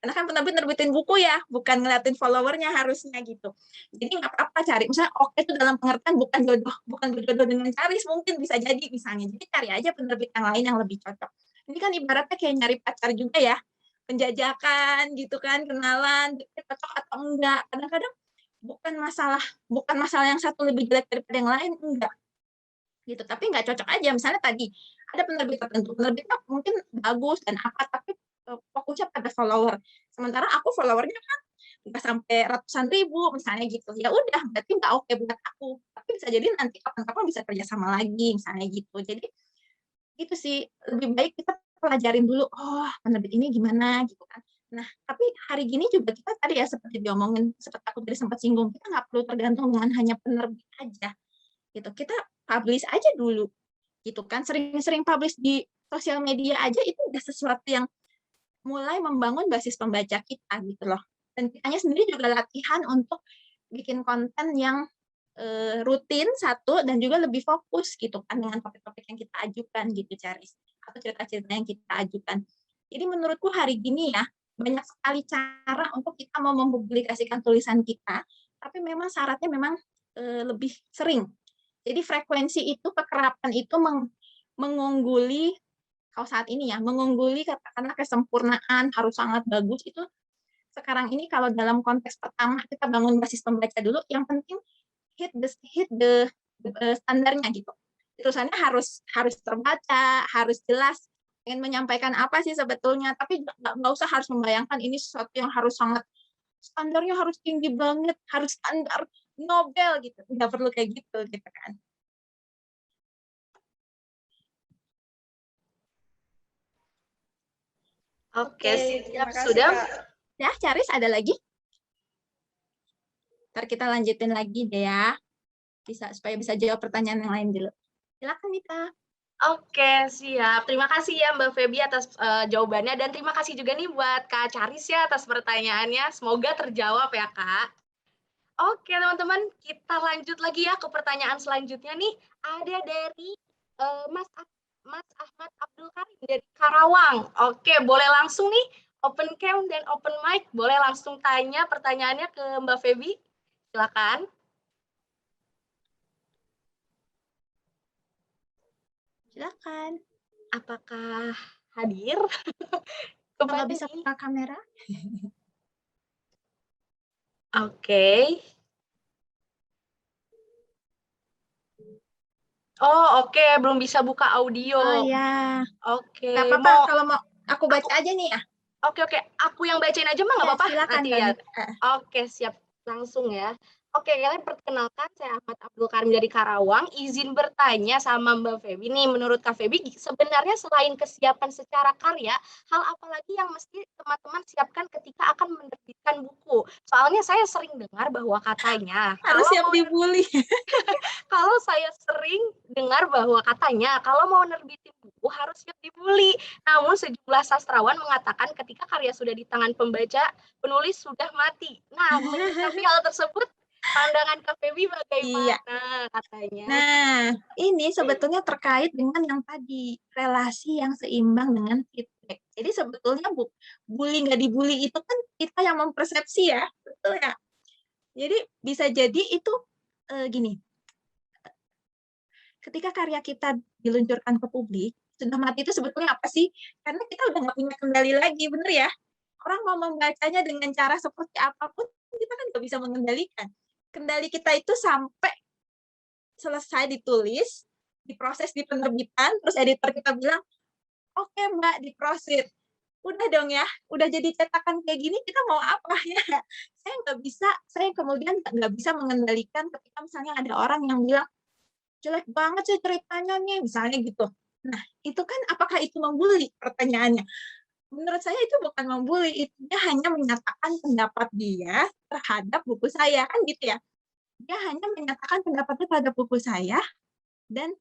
Karena kan penerbit nerbitin buku ya, bukan ngeliatin followernya harusnya gitu. Jadi nggak apa-apa cari, misalnya oke itu dalam pengertian bukan berjodoh dengan Charis, mungkin bisa jadi misalnya. Jadi cari aja penerbit yang lain yang lebih cocok. Ini kan ibaratnya kayak nyari pacar juga ya, penjajakan gitu kan, kenalan, cocok atau enggak. Kadang-kadang bukan masalah yang satu lebih jelek daripada yang lain, enggak gitu, tapi nggak cocok aja. Misalnya tadi ada penerbit tertentu, penerbitnya mungkin bagus dan apa, tapi fokusnya pada follower, sementara aku followernya kan nggak sampai ratusan ribu misalnya gitu, ya udah berarti nggak oke buat aku, tapi bisa jadi nanti kapan-kapan bisa kerjasama lagi misalnya gitu. Jadi itu sih, lebih baik kita pelajarin dulu, oh penerbit ini gimana gitu kan. Nah, tapi hari gini juga kita tadi ya seperti diomongin, seperti aku tadi sempat singgung, kita nggak perlu tergantung dengan hanya penerbit aja gitu. Kita publish aja dulu gitu kan, sering-sering publish di sosial media aja itu udah sesuatu yang mulai membangun basis pembaca kita gitu loh. Dan kitanya sendiri juga latihan untuk bikin konten yang rutin satu dan juga lebih fokus gitu kan dengan topik-topik yang kita ajukan gitu, Charis, atau cerita-cerita yang kita ajukan. Jadi menurutku hari gini ya banyak sekali cara untuk kita mau mempublikasikan tulisan kita, tapi memang syaratnya memang lebih sering. Jadi frekuensi itu, kekerapan itu mengungguli, kalau saat ini ya, mengungguli katakanlah kesempurnaan harus sangat bagus itu. Sekarang ini kalau dalam konteks pertama kita bangun basis pembaca dulu, yang penting hit the standarnya gitu. Tulisannya harus terbaca, harus jelas, ingin menyampaikan apa sih sebetulnya, tapi nggak usah harus membayangkan ini sesuatu yang harus sangat standarnya harus tinggi banget, harus standar Nobel gitu, nggak perlu kayak gitu kan. Oke, siap Terima kasih, sudah. Kak. Ya, Charis ada lagi? Ntar kita lanjutin lagi deh ya, supaya bisa jawab pertanyaan yang lain dulu. Silakan Mita. Oke, siap. Terima kasih ya Mbak Feby atas jawabannya, dan terima kasih juga nih buat Kak Charis ya atas pertanyaannya. Semoga terjawab ya Kak. Oke teman-teman, kita lanjut lagi ya ke pertanyaan selanjutnya nih. Ada dari Mas Ahmad Abdul Karim dari Karawang. Oke, boleh langsung nih open cam dan open mic. Boleh langsung tanya pertanyaannya ke Mbak Feby. Silakan. Silakan. Apakah hadir? Kalau nggak Kepada bisa nih. buka kamera. Oke. Oh, oke, belum bisa buka audio. Oh ya, Oke, nggak apa-apa. mau Kalau mau aku baca aja nih ya. oke, aku yang bacain aja mah nggak Ya, apa-apa silakan nanti Mbak ya. Mika. Oke, siap, langsung ya. Oke, kalian perkenalkan, saya Ahmad Abdul Karim dari Karawang. Izin bertanya sama Mbak Feby nih, menurut Kak Feby sebenarnya selain kesiapan secara karya, hal apa lagi yang mesti teman-teman siapkan ketika akan menerbitkan buku? Soalnya saya sering dengar bahwa katanya Harus siap dibully. kalau saya sering dengar bahwa katanya kalau mau nerbitin buku harus siap dibully. Namun sejumlah sastrawan mengatakan ketika karya sudah di tangan pembaca, penulis sudah mati. Nah, menyikapi hal tersebut, pandangan Kak Feby Iya. bagaimana katanya? Nah, ini sebetulnya terkait dengan yang tadi, relasi yang seimbang dengan feedback. Jadi sebetulnya bully nggak dibully itu kan kita yang mempersepsi ya, betul ya. Jadi bisa jadi itu gini, ketika karya kita diluncurkan ke publik, sudah mati itu sebetulnya apa sih? Karena kita udah nggak punya kendali lagi, bener ya? Orang mau membacanya dengan cara seperti apapun, kita kan nggak bisa mengendalikan. Kendali kita itu sampai selesai ditulis, diproses di penerbitan, terus editor kita bilang, oke Mbak, diproses. Udah dong ya, udah jadi cetakan kayak gini, kita mau apa ya? Saya kemudian nggak bisa mengendalikan ketika misalnya ada orang yang bilang, jelek banget sih ceritanya nih, misalnya gitu. Nah, itu kan apakah itu membuli? Pertanyaannya. Menurut saya itu bukan membuli, itu dia hanya menyatakan pendapat dia terhadap buku saya, kan gitu ya. Dia hanya menyatakan pendapatnya terhadap buku saya, dan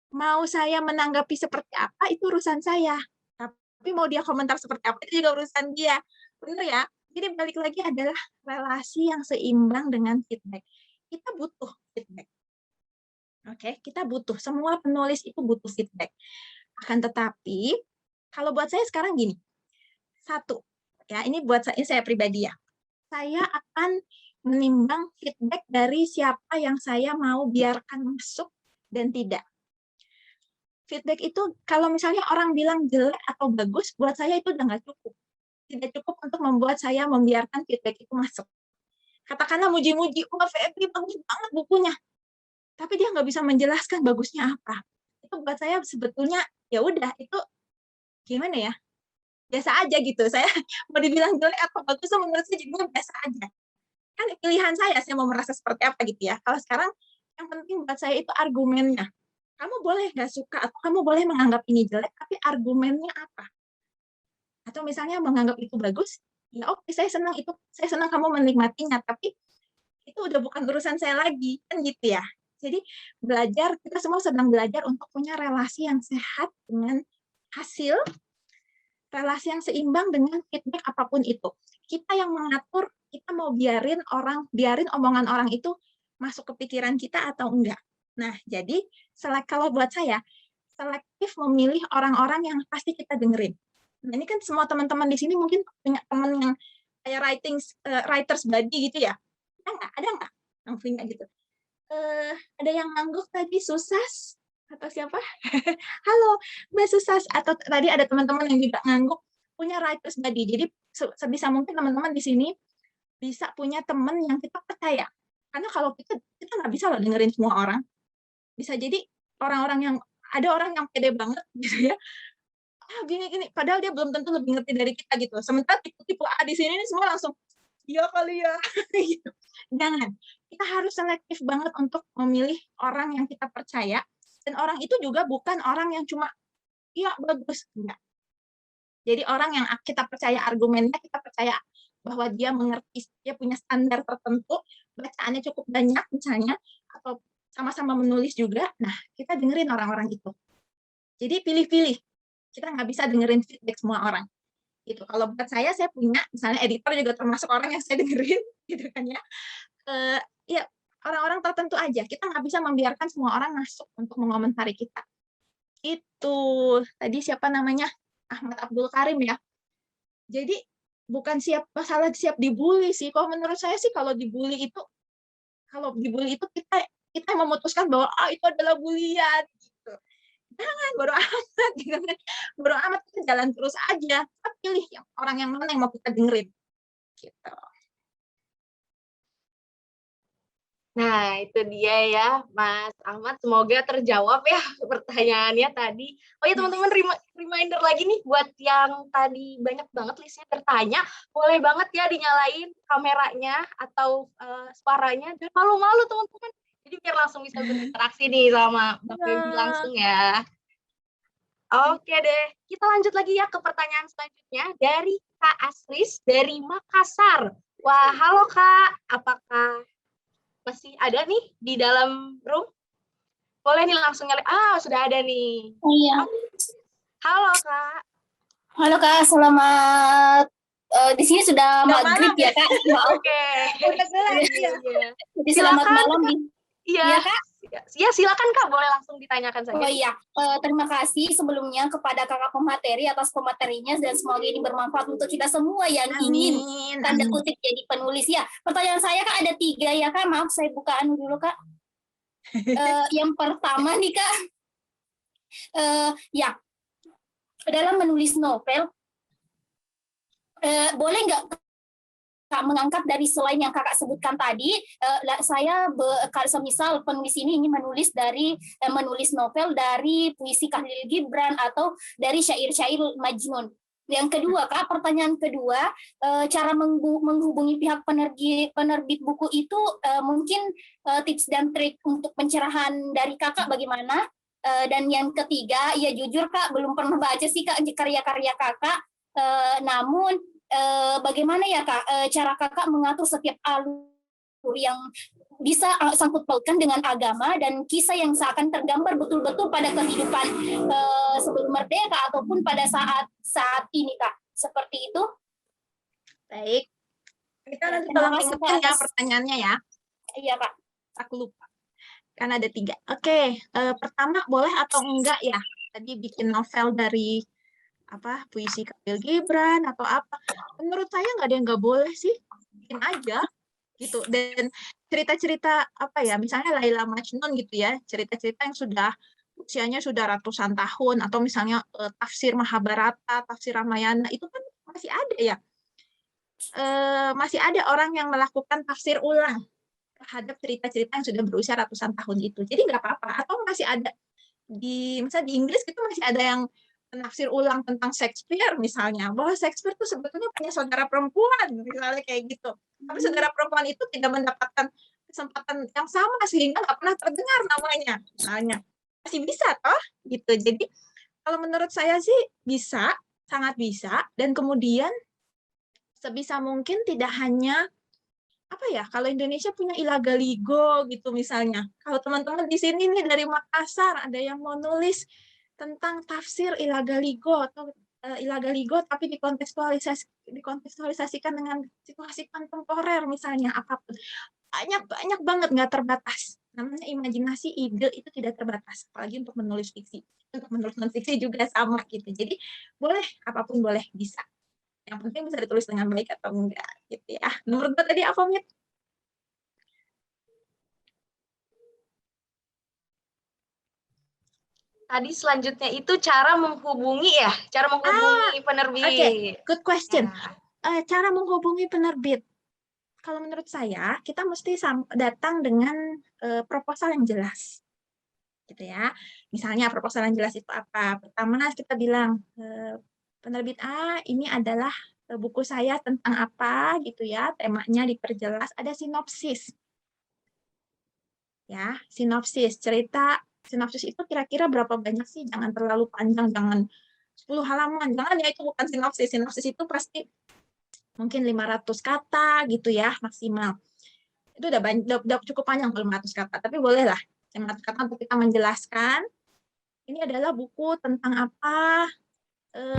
mau saya menanggapi seperti apa, itu urusan saya. Tapi mau dia komentar seperti apa, itu juga urusan dia. Benar ya? Jadi balik lagi adalah relasi yang seimbang dengan feedback. Kita butuh feedback. Oke, kita butuh. Semua penulis itu butuh feedback. Akan tetapi, kalau buat saya sekarang gini. Satu, ya ini buat saya pribadi ya. Saya akan menimbang feedback dari siapa yang saya mau biarkan masuk dan tidak. Feedback itu kalau misalnya orang bilang jelek atau bagus, buat saya itu udah nggak cukup. Tidak cukup untuk membuat saya membiarkan feedback itu masuk. Katakanlah muji-muji, wah Febri bagus banget bukunya. Tapi dia nggak bisa menjelaskan bagusnya apa. Itu buat saya sebetulnya, ya udah, itu gimana ya, biasa aja gitu. Saya mau dibilang jelek atau bagus, menurut saya juga biasa aja. Kan pilihan saya mau merasa seperti apa gitu ya. Kalau sekarang, yang penting buat saya itu argumennya. Kamu boleh nggak suka, atau kamu boleh menganggap ini jelek, tapi argumennya apa? Atau misalnya menganggap itu bagus, ya oke, saya senang kamu menikmatinya, tapi itu udah bukan urusan saya lagi, kan gitu ya. Jadi kita semua sedang belajar untuk punya relasi yang sehat dengan hasil, relasi yang seimbang dengan feedback apapun itu. Kita yang mengatur, kita mau biarin omongan orang itu masuk ke pikiran kita atau enggak. Nah, jadi kalau buat saya, selektif memilih orang-orang yang pasti kita dengerin. Nah, ini kan semua teman-teman di sini mungkin punya teman yang kayak writers buddy gitu ya. Ada nggak? Yang punya gitu. Ada yang ngangguk tadi, Susas atau siapa? Halo, Mbak Susas. Atau tadi ada teman-teman yang juga ngangguk punya writers buddy. Jadi sebisa mungkin teman-teman di sini bisa punya teman yang kita percaya. Karena kalau kita nggak bisa loh dengerin semua orang. Bisa jadi ada orang yang pede banget gitu ya. Gini, padahal dia belum tentu lebih ngerti dari kita gitu. Sementara tipe-tipe A di sini ini semua langsung, iya kali ya. Gitu. Jangan. Kita harus selektif banget untuk memilih orang yang kita percaya. Dan orang itu juga bukan orang yang cuma, iya bagus. Enggak. Jadi orang yang kita percaya argumennya, kita percaya bahwa dia mengerti, dia punya standar tertentu, bacaannya cukup banyak misalnya, atau sama-sama menulis juga, nah kita dengerin orang-orang itu. Jadi pilih-pilih. Kita nggak bisa dengerin feedback semua orang. Gitu. Kalau buat saya punya, misalnya editor juga termasuk orang yang saya dengerin, gitu kan ya. Ya orang-orang tertentu aja. Kita nggak bisa membiarkan semua orang masuk untuk mengomentari kita. Itu tadi siapa namanya? Ahmad Abdul Karim ya. Jadi bukan masalah siap dibully sih. Kalau menurut saya sih kalau dibully itu kita yang memutuskan bahwa itu adalah bulian gitu. Jangan bodo amat gitu kan. Bodo amat, kita jalan terus aja. Kita pilih orang yang mana yang mau kita dengerin gitu. Nah, itu dia ya, Mas Ahmad. Semoga terjawab ya pertanyaannya tadi. Oh ya, teman-teman, reminder lagi nih buat yang tadi banyak banget listnya tertanya, boleh banget ya dinyalain kameranya atau suaranya. Dan malu-malu, teman-teman. Jadi biar langsung bisa berinteraksi nih sama Mbak Feby langsung ya. Oke deh, kita lanjut lagi ya ke pertanyaan selanjutnya dari Kak Asris dari Makassar. Wah, halo Kak, apakah masih ada nih di dalam room? Boleh nih langsung nyalain. Sudah ada nih. Iya. Halo Kak. Halo Kak, selamat di sini sudah maghrib ya Kak. Oke. Udah gelap ya. Jadi selamat malam. Iya Kak. Ya silakan Kak, boleh langsung ditanyakan saja. Oh iya, terima kasih sebelumnya kepada kakak pemateri atas pematerinya dan semoga ini bermanfaat untuk kita semua yang ingin tanda kutip jadi penulis ya. Pertanyaan saya Kak ada 3 ya Kak, maaf saya buka dulu Kak. Yang pertama nih Kak, ya dalam menulis novel, boleh nggak Kak mengangkat dari selain yang Kakak sebutkan tadi, kalau semisal penulis ini ingin menulis novel dari puisi Khalil Gibran atau dari syair-syair Majnun. Yang kedua Kak, pertanyaan kedua, cara menghubungi pihak penerbit buku itu mungkin tips dan trik untuk pencerahan dari Kakak bagaimana? Dan yang ketiga, ya jujur Kak belum pernah baca sih Kak karya-karya Kakak, namun bagaimana ya Kak cara Kakak mengatur setiap alur yang bisa sangkut pautkan dengan agama dan kisah yang seakan tergambar betul-betul pada kehidupan sebelum merdeka ataupun pada saat ini Kak, seperti itu. Baik, kita nanti tolong ingatkan ya pertanyaannya ya. Iya Kak. Aku lupa kan ada 3. Oke, pertama boleh atau enggak ya tadi bikin novel dari puisi Khalil Gibran atau apa? Menurut saya nggak ada yang nggak boleh sih, bikin aja gitu. Dan cerita-cerita misalnya Laila Majnun gitu ya, cerita-cerita yang usianya sudah ratusan tahun, atau misalnya tafsir Mahabharata, tafsir Ramayana, itu kan masih ada ya, masih ada orang yang melakukan tafsir ulang terhadap cerita-cerita yang sudah berusia ratusan tahun itu. Jadi nggak apa-apa. Atau masih ada misalnya di Inggris itu masih ada yang menafsir ulang tentang Shakespeare misalnya, bahwa Shakespeare itu sebetulnya punya saudara perempuan misalnya kayak gitu, tapi saudara perempuan itu tidak mendapatkan kesempatan yang sama sehingga nggak pernah terdengar namanya misalnya, masih bisa toh gitu. Jadi kalau menurut saya sih bisa, sangat bisa. Dan kemudian sebisa mungkin tidak hanya kalau Indonesia punya Ilagaligo gitu misalnya, kalau teman-teman di sini nih dari Makassar ada yang mau nulis tentang tafsir Ilagaligo atau Ilagaligo tapi dikontekstualisasikan dengan situasi kontemporer misalnya, apapun, banyak banget, nggak terbatas. Namanya imajinasi, ide itu tidak terbatas, apalagi untuk menulis fiksi. Untuk menulis non-fiksi juga sama gitu. Jadi boleh, apapun boleh, bisa. Yang penting bisa ditulis dengan baik atau enggak gitu ya. Nomor 2 tadi apa, Mit? Tadi selanjutnya itu cara menghubungi penerbit. Oke, good question. Cara menghubungi penerbit. Kalau menurut saya, kita mesti datang dengan proposal yang jelas. Gitu ya. Misalnya proposal yang jelas itu apa? Pertama kita bilang, penerbit A, ini adalah buku saya tentang apa gitu ya, temanya diperjelas, ada sinopsis. Ya, sinopsis, cerita. Sinopsis itu kira-kira berapa banyak sih? Jangan terlalu panjang, jangan 10 halaman. Jangan ya, itu bukan sinopsis. Sinopsis itu pasti mungkin 500 kata gitu ya, maksimal. Itu udah cukup panjang kalau 500 kata, tapi bolehlah 500 kata untuk kita menjelaskan ini adalah buku tentang apa.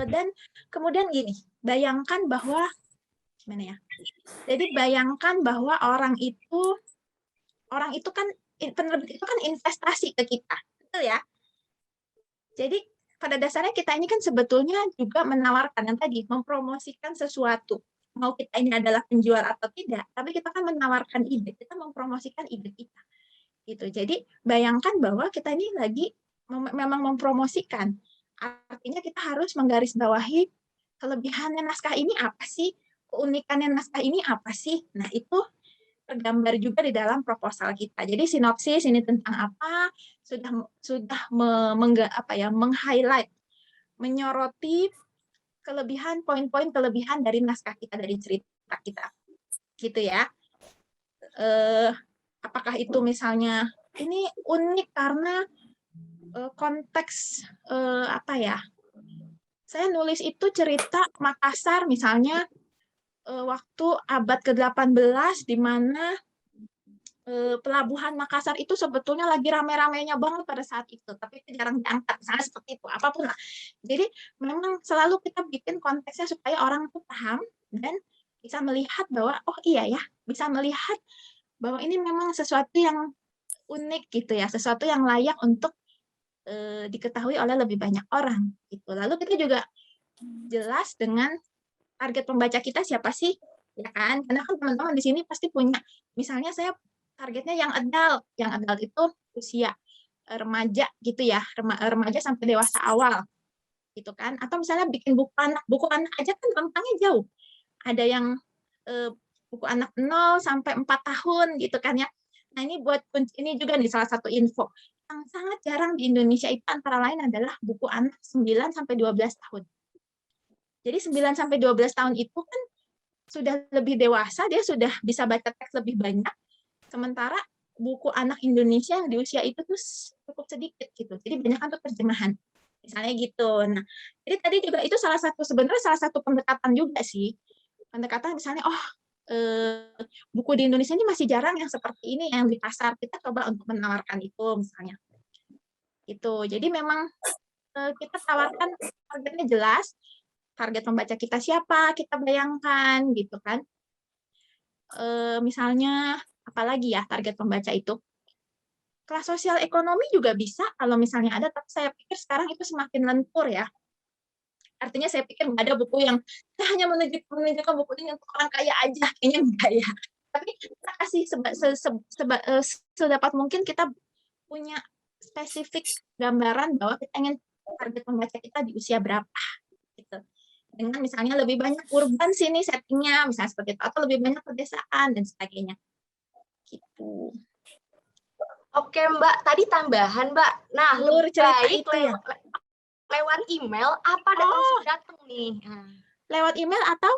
Dan kemudian gini, bayangkan bahwa gimana ya? Jadi bayangkan bahwa orang itu kan, penerbit itu kan investasi ke kita, betul ya? Jadi pada dasarnya kita ini kan sebetulnya juga menawarkan yang tadi, mempromosikan sesuatu. Mau kita ini adalah penjual atau tidak, tapi kita kan menawarkan ide, kita mempromosikan ide kita. Gitu. Jadi bayangkan bahwa kita ini lagi memang mempromosikan. Artinya kita harus menggarisbawahi kelebihannya naskah ini apa sih, keunikannya naskah ini apa sih. Nah, itu tergambar juga di dalam proposal kita. Jadi sinopsis ini tentang apa, sudah meng-highlight, menyoroti kelebihan, poin-poin kelebihan dari naskah kita, dari cerita kita. Gitu ya. Apakah itu misalnya ini unik karena konteks saya nulis itu cerita Makassar misalnya waktu abad ke-18 di mana pelabuhan Makassar itu sebetulnya lagi rame-ramenya banget pada saat itu, tapi itu jarang diangkat, misalnya seperti itu, apapun lah. Jadi memang selalu kita bikin konteksnya supaya orang itu paham dan bisa melihat bahwa, oh iya ya, bisa melihat bahwa ini memang sesuatu yang unik gitu ya, sesuatu yang layak untuk diketahui oleh lebih banyak orang. Gitu. Lalu kita juga jelas dengan target pembaca kita siapa sih, ya kan? Karena kan teman-teman di sini pasti punya, misalnya saya targetnya yang adult itu usia remaja gitu ya, remaja sampai dewasa awal, gitu kan? Atau misalnya bikin buku anak aja kan rentangnya jauh. Ada yang buku anak 0 sampai 4 tahun gitu kan ya. Nah ini buat ini juga nih salah satu info yang sangat jarang di Indonesia itu antara lain adalah buku anak 9 sampai 12 tahun. Jadi 9 sampai 12 tahun itu kan sudah lebih dewasa, dia sudah bisa baca teks lebih banyak. Sementara buku anak Indonesia yang di usia itu tuh cukup sedikit gitu. Jadi banyak kan tuh terjemahan. Misalnya gitu. Nah, jadi tadi juga itu sebenarnya salah satu pendekatan juga sih. Pendekatan misalnya buku di Indonesia ini masih jarang yang seperti ini yang di pasar, kita coba untuk menawarkan itu misalnya itu. Jadi memang kita tawarkan targetnya jelas, target pembaca kita siapa, kita bayangkan gitu kan. Misalnya apalagi ya target pembaca itu, kelas sosial ekonomi juga bisa kalau misalnya ada, tapi saya pikir sekarang itu semakin lentur ya. Artinya saya pikir nggak ada buku yang hanya menunjukkan buku ini untuk orang kaya aja, kayaknya enggak ya. Tapi kita kasih sedapat mungkin kita punya spesifik gambaran bahwa kita ingin target pembaca kita di usia berapa. Gitu. Dengan misalnya lebih banyak urban sini settingnya, misalnya seperti itu, atau lebih banyak pedesaan dan sebagainya. Gitu. Oke Mbak, tadi tambahan Mbak. Nah, lebih baik itu ya. Lewat email apa langsung datang nih? Lewat email atau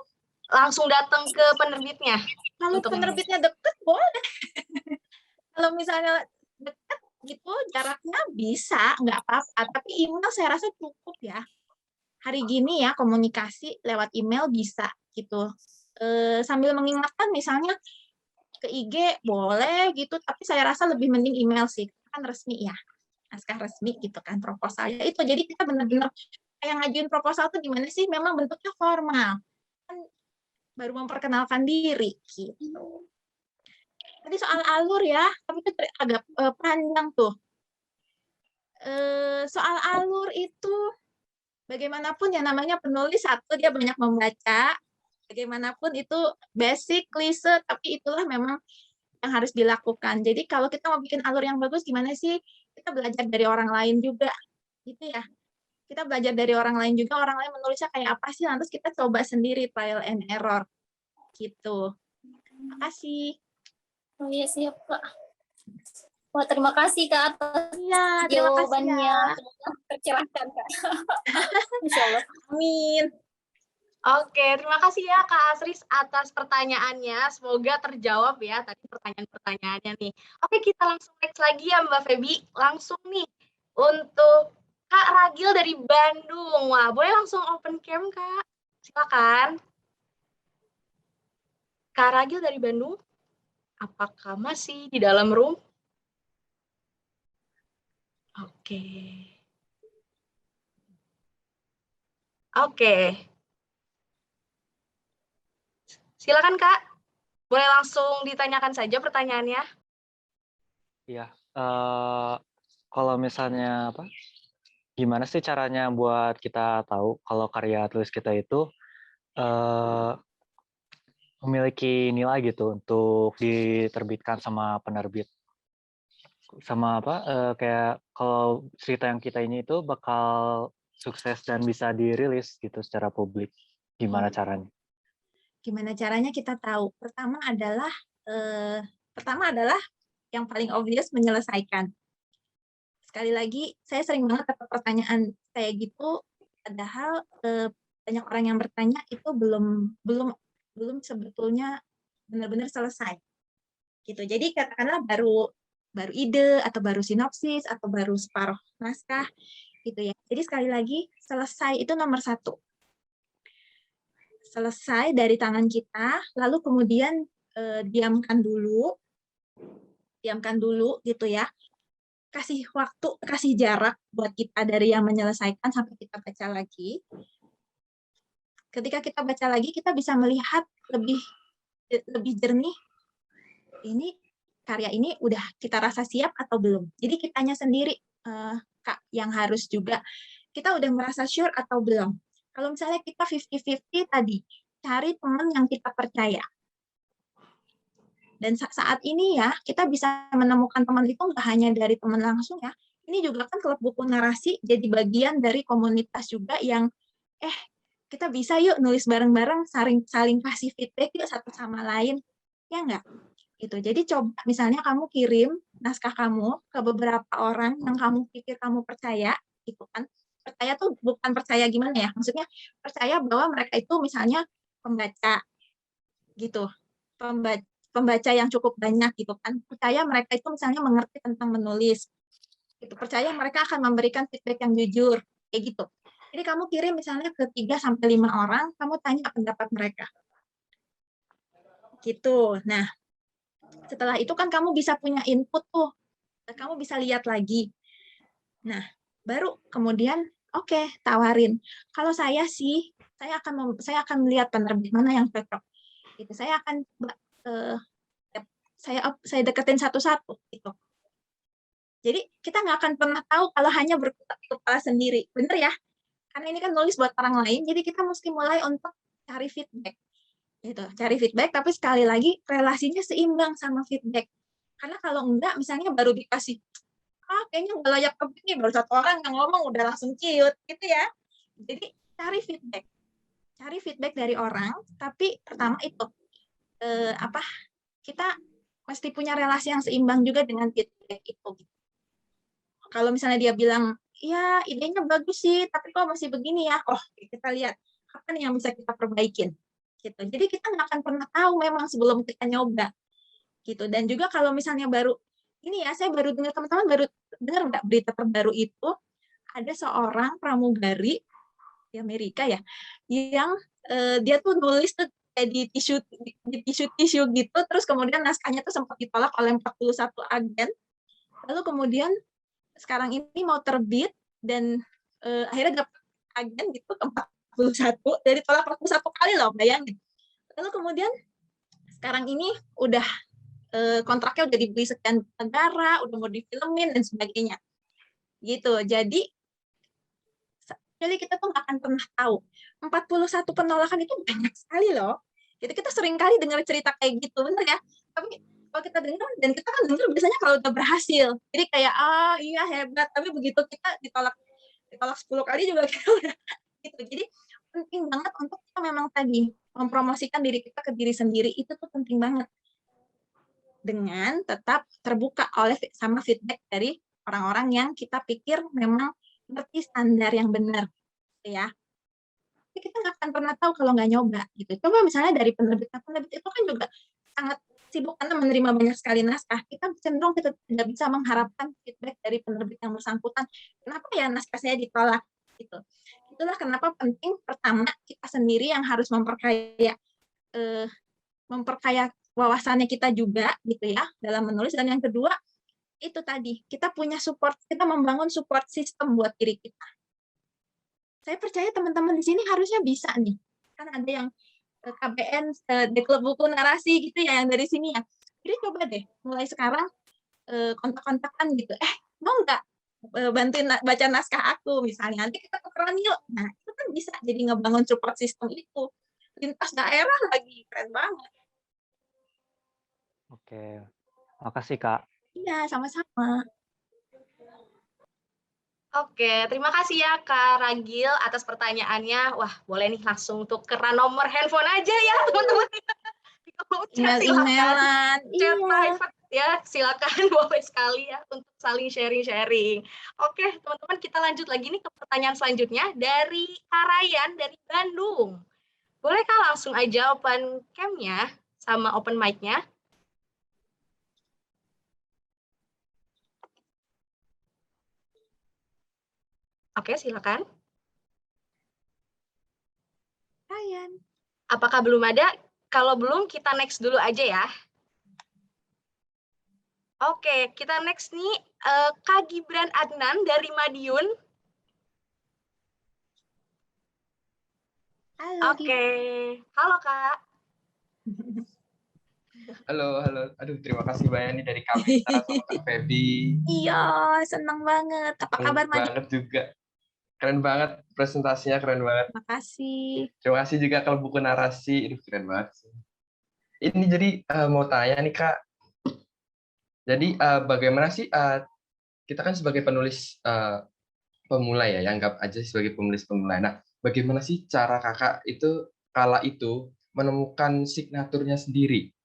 langsung datang ke penerbitnya? Kalau penerbitnya deket boleh. Kalau misalnya deket gitu jaraknya bisa, nggak apa-apa. Tapi email saya rasa cukup ya. Hari gini ya komunikasi lewat email bisa gitu. Sambil mengingatkan misalnya ke IG boleh gitu, tapi saya rasa lebih mending email sih, kan resmi ya. Naskah resmi gitu kan proposalnya itu. Jadi kita benar-benar yang ngajuin proposal tuh gimana sih? Memang bentuknya formal. Kan baru memperkenalkan diri gitu. Tadi soal alur ya, tapi itu agak panjang tuh. Soal alur itu bagaimanapun yang namanya penulis satu dia banyak membaca. Bagaimanapun itu basic, klise, tapi itulah memang yang harus dilakukan. Jadi kalau kita mau bikin alur yang bagus gimana sih? Kita belajar dari orang lain juga. Gitu ya. Kita belajar dari orang lain juga, orang lain menulisnya kayak apa sih, lantas kita coba sendiri trial and error. Gitu. Terima kasih. Oh iya siap Kak. Wah, terima kasih Kak atas jawabannya. Tercerahkan Kak. Insya Allah. Amin. Oke, terima kasih ya Kak Asris atas pertanyaannya. Semoga terjawab ya tadi pertanyaan-pertanyaannya nih. Oke, kita langsung next lagi ya Mbak Feby. Langsung nih untuk Kak Ragil dari Bandung. Wah, boleh langsung open cam Kak? Silakan. Kak Ragil dari Bandung, apakah masih di dalam room? Oke. Silakan Kak, boleh langsung ditanyakan saja pertanyaannya. Iya, kalau misalnya gimana sih caranya buat kita tahu kalau karya tulis kita itu eh, memiliki nilai gitu untuk diterbitkan sama penerbit? Sama apa, kayak kalau cerita yang kita ini itu bakal sukses dan bisa dirilis gitu secara publik, gimana caranya? Gimana caranya kita tahu? Pertama adalah yang paling obvious, menyelesaikan. Sekali lagi, saya sering banget dapat pertanyaan kayak gitu, padahal banyak orang yang bertanya itu belum sebetulnya benar-benar selesai. Gitu. Jadi katakanlah baru ide atau baru sinopsis atau baru separuh naskah gitu ya. Jadi sekali lagi, selesai itu nomor 1. Selesai dari tangan kita, lalu kemudian diamkan dulu gitu ya. Kasih waktu, kasih jarak buat kita dari yang menyelesaikan sampai kita baca lagi. Ketika kita baca lagi, kita bisa melihat lebih jernih, ini karya ini udah kita rasa siap atau belum. Jadi kitanya sendiri, Kak, yang harus juga, kita udah merasa sure atau belum. Kalau misalnya kita 50-50 tadi, cari teman yang kita percaya. Dan saat ini ya, kita bisa menemukan teman itu nggak hanya dari teman langsung ya. Ini juga kan Klub Buku Narasi jadi bagian dari komunitas juga yang, kita bisa yuk nulis bareng-bareng, saling kasih feedback yuk satu sama lain. Ya nggak? Gitu. Jadi coba misalnya kamu kirim naskah kamu ke beberapa orang yang kamu pikir kamu percaya, gitu kan. Percaya tuh bukan percaya gimana ya, maksudnya percaya bahwa mereka itu misalnya pembaca, gitu. Pembaca yang cukup banyak gitu kan, percaya mereka itu misalnya mengerti tentang menulis, gitu. Percaya mereka akan memberikan feedback yang jujur, kayak gitu. Jadi kamu kirim misalnya ke 3-5 orang, kamu tanya pendapat mereka, gitu. Nah, setelah itu kan kamu bisa punya input tuh, kamu bisa lihat lagi. Nah, baru kemudian oke, tawarin. Kalau saya sih, saya akan melihat penerbit mana yang cocok. Gitu. Saya akan saya deketin satu-satu gitu. Jadi kita nggak akan pernah tahu kalau hanya berkutat kepala sendiri, bener ya? Karena ini kan nulis buat orang lain, jadi kita mesti mulai untuk cari feedback, gitu. Cari feedback, tapi sekali lagi relasinya seimbang sama feedback. Karena kalau enggak, misalnya baru dikasih, kayaknya nggak layak kepilih, baru satu orang yang ngomong udah langsung ciut, gitu ya. Jadi cari feedback dari orang, tapi pertama itu kita mesti punya relasi yang seimbang juga dengan feedback itu. Kalau misalnya dia bilang, ya idenya bagus sih, tapi kok masih begini ya, kita lihat apa nih yang bisa kita perbaikin. Gitu. Jadi kita nggak akan pernah tahu memang sebelum kita nyoba. Gitu. Dan juga kalau misalnya saya baru dengar, teman-teman baru dengar nggak berita terbaru itu, ada seorang pramugari di Amerika ya, yang dia tuh nulis tuh di tisu gitu, terus kemudian naskahnya tuh sempat ditolak oleh 41 agen, lalu kemudian sekarang ini mau terbit dan akhirnya dapat agen gitu ke 41, dari tolak 41 kali loh, bayangin. Lalu kemudian sekarang ini udah kontraknya udah dibeli sekian negara, udah mau difilmin dan sebagainya. Gitu. Jadi kita tuh nggak akan pernah tahu. 41 penolakan itu banyak sekali loh. Jadi kita sering kali dengar cerita kayak gitu, bener ya? Tapi kalau kita dengar, dan kita kan dengar biasanya kalau udah berhasil. Jadi kayak, iya hebat, tapi begitu kita ditolak 10 kali juga kita udah gitu. Jadi penting banget untuk kita memang tadi mempromosikan diri kita ke diri sendiri, itu tuh penting banget. Dengan tetap terbuka sama feedback dari orang-orang yang kita pikir memang ngerti standar yang benar, ya. Tapi kita nggak akan pernah tahu kalau nggak nyoba, gitu. Coba misalnya dari penerbit itu kan juga sangat sibuk karena menerima banyak sekali naskah. Kita cenderung kita tidak bisa mengharapkan feedback dari penerbit yang bersangkutan. Kenapa ya naskah saya ditolak? Gitu. Itulah kenapa penting pertama kita sendiri yang harus memperkaya wawasannya kita juga, gitu ya, dalam menulis. Dan yang kedua itu tadi, kita punya support, kita membangun support system buat diri kita. Saya percaya teman-teman di sini harusnya bisa nih, kan ada yang KBN di Klub Buku Narasi gitu ya, yang dari sini ya. Jadi coba deh mulai sekarang kontak-kontakan gitu, mau nggak bantuin baca naskah aku misalnya, nanti kita tukeran yuk. Nah itu kan bisa jadi ngebangun support system itu lintas daerah lagi, keren banget. Oke, makasih Kak. Iya, sama-sama. Oke, terima kasih ya Kak Ragil atas pertanyaannya. Wah, boleh nih langsung tukeran nomor handphone aja ya teman-teman. Kalau chat silakan. Email-emailan, Chat iya. private ya, silakan boleh sekali ya untuk saling sharing-sharing. Oke, teman-teman kita lanjut lagi nih ke pertanyaan selanjutnya dari Karayan dari Bandung. Boleh Kak langsung aja open cam-nya sama open mic-nya? Oke, silakan. Ryan. Apakah belum ada? Kalau belum, kita next dulu aja ya. Oke, kita next nih Kak Gibran Adnan dari Madiun. Halo. Oke, halo Kak. Halo. Aduh, terima kasih banyak nih dari Kak Mita sama Kak Feby. Iya, senang banget. Apa kabar, Keren Madi? banget juga. Keren banget presentasinya, keren banget. Makasih. Terima kasih juga kalau buku narasi, itu keren banget sih. Ini jadi mau tanya nih Kak. Jadi bagaimana sih kita kan sebagai penulis pemula ya, anggap aja sebagai penulis pemula. Nah, bagaimana sih cara Kakak itu kala itu menemukan signaturnya sendiri?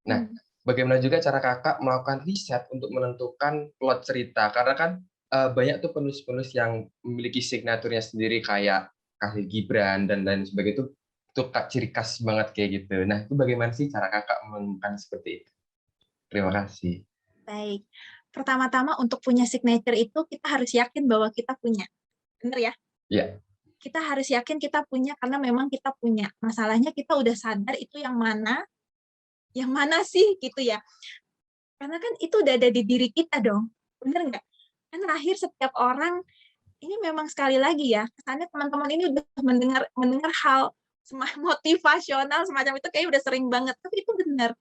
Nah, bagaimana juga cara Kakak melakukan riset untuk menentukan plot cerita? Karena kan banyak tuh penulis-penulis yang memiliki signaturnya sendiri kayak Khalil Gibran dan lain sebagainya itu ciri khas banget kayak gitu. Nah, itu bagaimana sih cara Kakak menemukan seperti itu? Terima kasih. Baik. Pertama-tama untuk punya signature itu kita harus yakin bahwa kita punya. Benar ya? Iya. Kita harus yakin kita punya karena memang kita punya. Masalahnya kita udah sadar itu yang mana sih gitu ya. Karena kan itu udah ada di diri kita dong. Bener nggak? Kan lahir setiap orang, ini memang sekali lagi ya, kesannya teman-teman ini udah mendengar hal motivasional semacam itu kayak udah sering banget, tapi itu benar.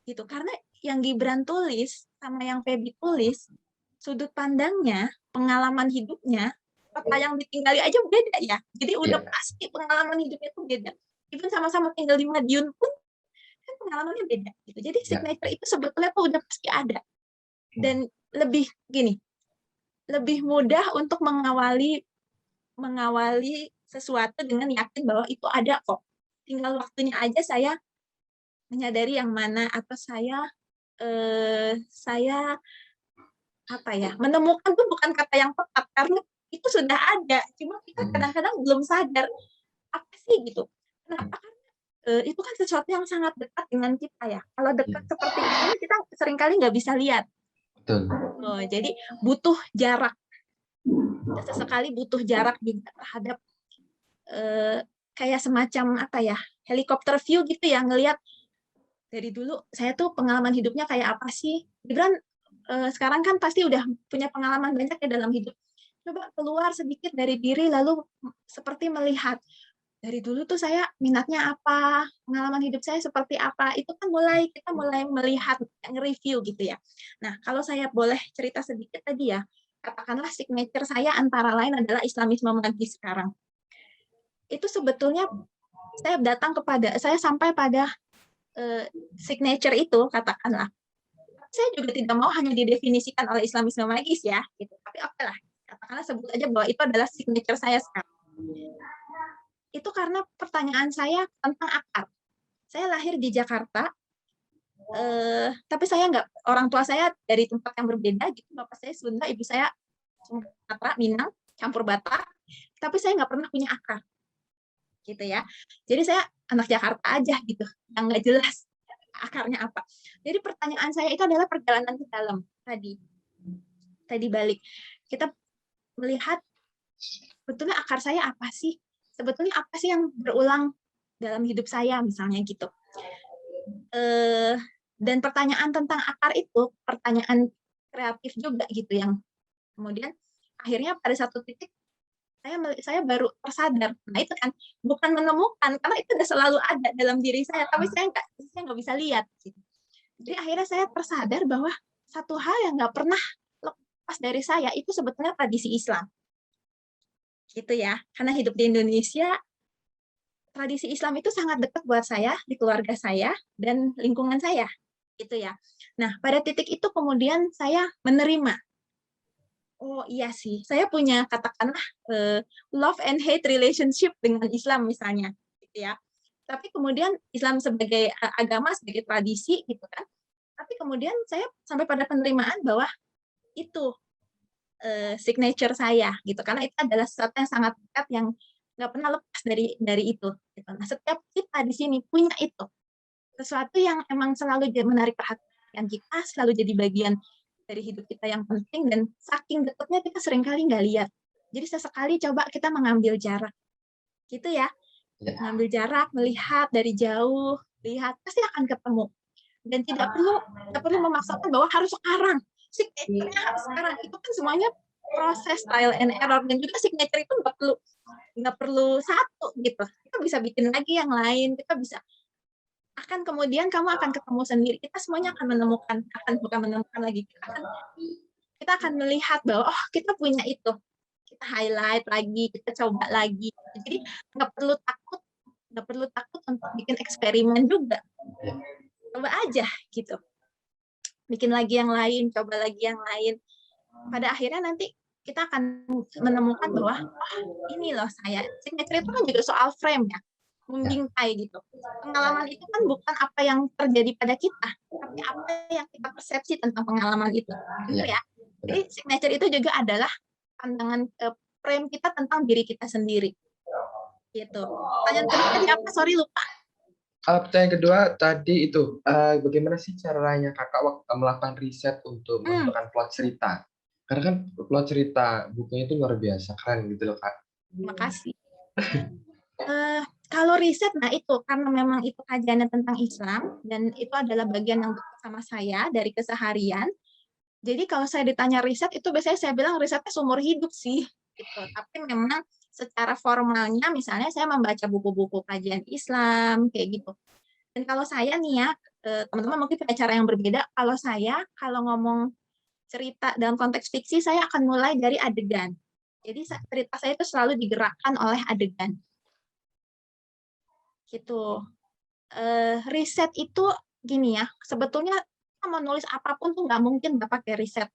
Gitu. Karena yang Gibran tulis sama yang Feby tulis, sudut pandangnya, pengalaman hidupnya, kota yang ditinggali aja beda ya. Jadi udah pasti pengalaman hidupnya itu beda. Even sama-sama tinggal di Madiun pun kan pengalamannya beda. Gitu. Jadi signature itu sebetulnya tuh udah pasti ada. Dan lebih mudah untuk mengawali sesuatu dengan yakin bahwa itu ada kok. Tinggal waktunya aja saya menyadari yang mana atau saya menemukan tuh bukan kata yang tepat karena itu sudah ada, cuma kita kadang-kadang belum sadar apa sih gitu. Kenapa? Karena itu kan sesuatu yang sangat dekat dengan kita ya. Kalau dekat seperti ini kita seringkali nggak bisa lihat. Betul. Jadi butuh jarak. Sesekali butuh jarak juga terhadap kayak semacam helikopter view gitu ya, ngelihat dari dulu saya tuh pengalaman hidupnya kayak apa sih. Gibran sekarang kan pasti udah punya pengalaman banyak ya dalam hidup. Coba keluar sedikit dari diri lalu seperti melihat dari dulu tuh saya minatnya apa, pengalaman hidup saya seperti apa. Itu kan kita mulai melihat, nge-review gitu ya. Nah, kalau saya boleh cerita sedikit tadi ya, katakanlah signature saya antara lain adalah Islamisme Mengaji sekarang. Itu sebetulnya saya sampai pada signature itu, katakanlah. Saya juga tidak mau hanya didefinisikan oleh Islamisme Magis ya, gitu. Tapi oke lah, katakanlah sebut aja bahwa itu adalah signature saya sekarang. Itu karena pertanyaan saya tentang akar. Saya lahir di Jakarta, tapi saya orang tua saya dari tempat yang berbeda, gitu. Bapak saya Sunda, ibu saya Sumatera, Minang, campur Batak, tapi saya nggak pernah punya akar. Gitu ya. Jadi saya anak Jakarta aja gitu, yang nggak jelas akarnya apa. Jadi pertanyaan saya itu adalah perjalanan ke dalam tadi balik. Kita melihat sebetulnya akar saya apa sih? Sebetulnya apa sih yang berulang dalam hidup saya misalnya gitu. Dan pertanyaan tentang akar itu pertanyaan kreatif juga gitu yang kemudian akhirnya pada satu titik saya baru tersadar. Nah itu kan bukan menemukan karena itu udah selalu ada dalam diri saya, tapi saya nggak bisa lihat. Gitu. Jadi akhirnya saya tersadar bahwa satu hal yang nggak pernah lepas dari saya itu sebetulnya tradisi Islam. Gitu ya. Karena hidup di Indonesia, tradisi Islam itu sangat dekat buat saya, di keluarga saya, dan lingkungan saya. Gitu ya. Nah, pada titik itu kemudian saya menerima, oh iya sih, saya punya katakanlah love and hate relationship dengan Islam misalnya, gitu ya. Tapi kemudian Islam sebagai agama, sebagai tradisi, gitu kan. Tapi kemudian saya sampai pada penerimaan bahwa itu signature saya, gitu. Karena itu adalah sesuatu yang sangat dekat yang nggak pernah lepas dari itu. Gitu. Nah, setiap kita di sini punya itu, sesuatu yang emang selalu menarik perhatian kita, selalu jadi bagian dari hidup kita yang penting, dan saking dekatnya kita seringkali nggak lihat. Jadi sesekali coba kita mengambil jarak, gitu ya. Mengambil jarak, melihat dari jauh, lihat, pasti akan ketemu. Dan tidak perlu memaksakan bahwa harus sekarang. Signature-nya harus sekarang. Itu kan semuanya proses trial and error, dan juga signature itu nggak perlu satu gitu. Kita bisa bikin lagi yang lain, kita bisa kemudian kamu akan ketemu sendiri. Kita semuanya akan bukan menemukan lagi. Kita akan melihat bahwa oh kita punya itu. Kita highlight lagi, kita coba lagi. Jadi nggak perlu takut untuk bikin eksperimen juga. Coba aja gitu. Bikin lagi yang lain, coba lagi yang lain. Pada akhirnya nanti kita akan menemukan bahwa oh ini loh saya. Signature itu kan juga soal frame ya. Membingkai gitu. Pengalaman itu kan bukan apa yang terjadi pada kita, tapi apa yang kita persepsi tentang pengalaman itu. Gitu ya. Jadi signature itu juga adalah pandangan frame kita tentang diri kita sendiri. Gitu. Pertanyaan kedua tadi apa? Sorry lupa. Pertanyaan kedua tadi itu, bagaimana sih caranya kakak melakukan riset untuk menentukan plot cerita? Karena kan plot cerita bukunya itu luar biasa, keren gitu loh Kak. Terima kasih. Kalau riset, nah itu karena memang itu kajiannya tentang Islam dan itu adalah bagian yang dekat sama saya dari keseharian. Jadi kalau saya ditanya riset itu biasanya saya bilang risetnya seumur hidup sih. Gitu. Tapi memang secara formalnya misalnya saya membaca buku-buku kajian Islam kayak gitu. Dan kalau saya nih ya, teman-teman mungkin punya cara yang berbeda. Kalau ngomong cerita dalam konteks fiksi saya akan mulai dari adegan. Jadi cerita saya itu selalu digerakkan oleh adegan. Gitu. Riset itu gini ya, sebetulnya kita mau nulis apapun tuh nggak mungkin nggak pakai riset.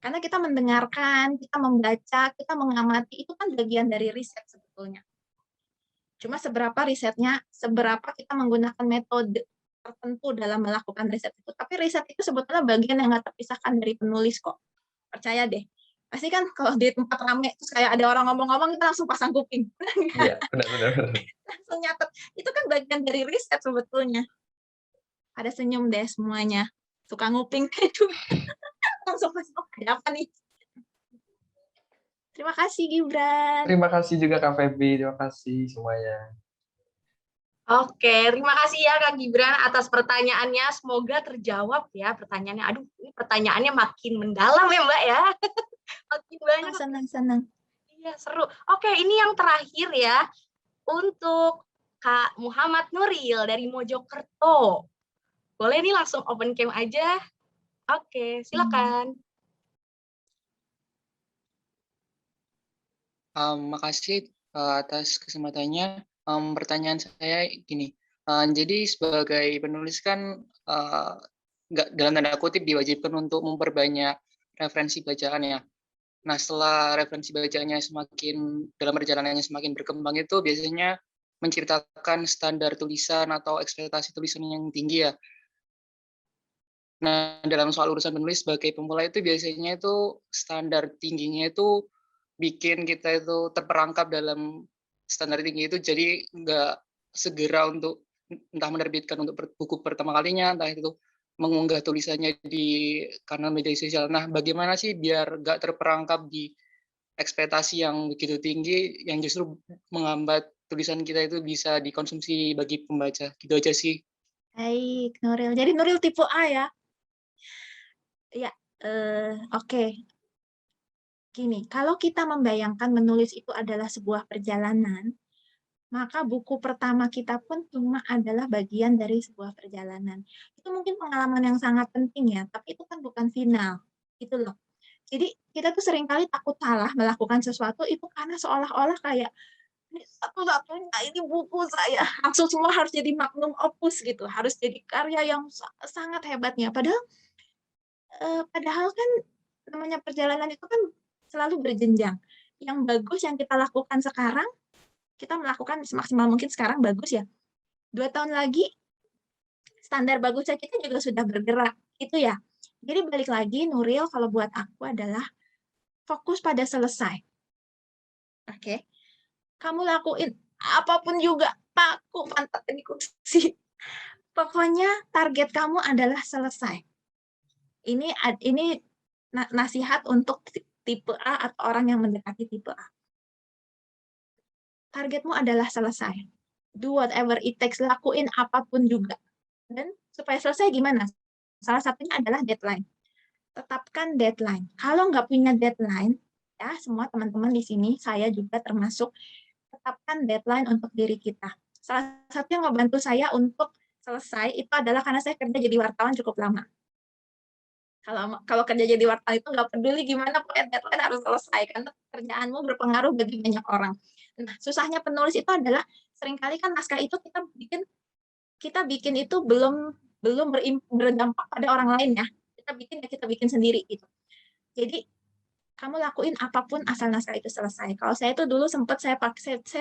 Karena kita mendengarkan, kita membaca, kita mengamati, itu kan bagian dari riset sebetulnya. Cuma seberapa risetnya, seberapa kita menggunakan metode tertentu dalam melakukan riset itu. Tapi riset itu sebetulnya bagian yang nggak terpisahkan dari penulis kok. Percaya deh. Pasti kan kalau di tempat rame terus kayak ada orang ngomong-ngomong kita langsung pasang kuping. Iya, benar. Langsung nyatet. Itu kan bagian dari riset sebetulnya. Ada senyum deh semuanya. Suka nguping itu. Langsung masuk. Ada apa nih? Terima kasih Gibran. Terima kasih juga Kak Feby, terima kasih semuanya. Oke, terima kasih ya Kak Gibran atas pertanyaannya. Semoga terjawab ya pertanyaannya. Aduh, ini pertanyaannya makin mendalam ya Mbak ya. Makin banyak. Senang. Iya, seru. Oke, ini yang terakhir ya. Untuk Kak Muhammad Nuril dari Mojokerto. Boleh nih langsung open cam aja. Oke, silakan. Makasih atas kesempatannya. Pertanyaan saya gini, jadi sebagai penulis kan nggak dalam tanda kutip diwajibkan untuk memperbanyak referensi bacaan ya. Nah setelah referensi bacaannya dalam perjalanannya semakin berkembang itu biasanya menceritakan standar tulisan atau ekspektasi tulisan yang tinggi ya. Nah dalam soal urusan penulis sebagai pemula itu biasanya itu standar tingginya itu bikin kita itu terperangkap dalam standar tinggi itu, jadi nggak segera untuk entah menerbitkan untuk buku pertama kalinya, entah itu mengunggah tulisannya di kanal media sosial. Nah, bagaimana sih biar nggak terperangkap di ekspektasi yang begitu tinggi, yang justru menghambat tulisan kita itu bisa dikonsumsi bagi pembaca? Gitu aja sih. Baik, Nuril. Jadi Nuril tipe A ya? Ya, oke. Gini, kalau kita membayangkan menulis itu adalah sebuah perjalanan, maka buku pertama kita pun cuma adalah bagian dari sebuah perjalanan. Itu mungkin pengalaman yang sangat penting ya, tapi itu kan bukan final. Gitu loh. Jadi kita tuh seringkali takut salah melakukan sesuatu itu karena seolah-olah kayak ini satu-satunya ini buku saya langsung semua harus jadi magnum opus gitu, harus jadi karya yang sangat hebatnya. Padahal kan namanya perjalanan itu kan selalu berjenjang. Yang bagus yang kita lakukan sekarang, kita melakukan semaksimal mungkin sekarang bagus ya. 2 tahun lagi standar bagusnya kita juga sudah bergerak gitu ya. Jadi balik lagi Nuril kalau buat aku adalah fokus pada selesai. Oke. Kamu lakuin apapun juga, paku pantat di kursi. Pokoknya target kamu adalah selesai. Ini nasihat untuk tipe A atau orang yang mendekati tipe A. Targetmu adalah selesai. Do whatever it takes, lakuin apapun juga. Dan supaya selesai gimana? Salah satunya adalah deadline. Tetapkan deadline. Kalau nggak punya deadline, ya semua teman-teman di sini, saya juga termasuk, tetapkan deadline untuk diri kita. Salah satu yang membantu saya untuk selesai itu adalah karena saya kerja jadi wartawan cukup lama. Kalau kerja jadi wartawan itu nggak peduli gimana, pokoknya deadline harus selesai karena pekerjaanmu berpengaruh bagi banyak orang. Nah, susahnya penulis itu adalah seringkali kan naskah itu kita bikin itu belum berdampak pada orang lain ya. Kita bikin sendiri gitu. Jadi kamu lakuin apapun asal naskah itu selesai. Kalau saya itu dulu sempat saya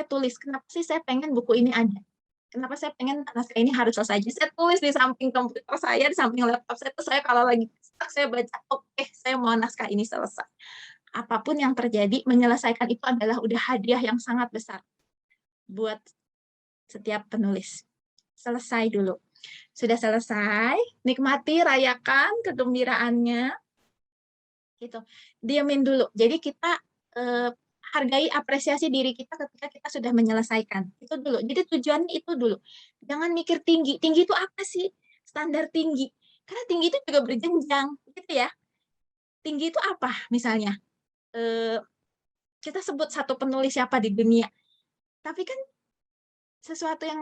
tulis, kenapa sih saya pengen buku ini ada? Kenapa saya pengen naskah ini harus selesai? Jadi saya tulis di samping komputer saya, di samping laptop saya, itu saya kalau lagi stuck, saya baca, oke, saya mau naskah ini selesai. Apapun yang terjadi, menyelesaikan itu adalah udah hadiah yang sangat besar buat setiap penulis. Selesai dulu. Sudah selesai, nikmati, rayakan kegembiraannya, gitu. Diamin dulu. Jadi kita hargai, apresiasi diri kita ketika kita sudah menyelesaikan. Itu dulu. Jadi tujuannya itu dulu. Jangan mikir tinggi. Tinggi itu apa sih? Standar tinggi. Karena tinggi itu juga berjenjang, gitu ya. Tinggi itu apa? Misalnya, kita sebut satu penulis siapa di dunia. Tapi kan sesuatu yang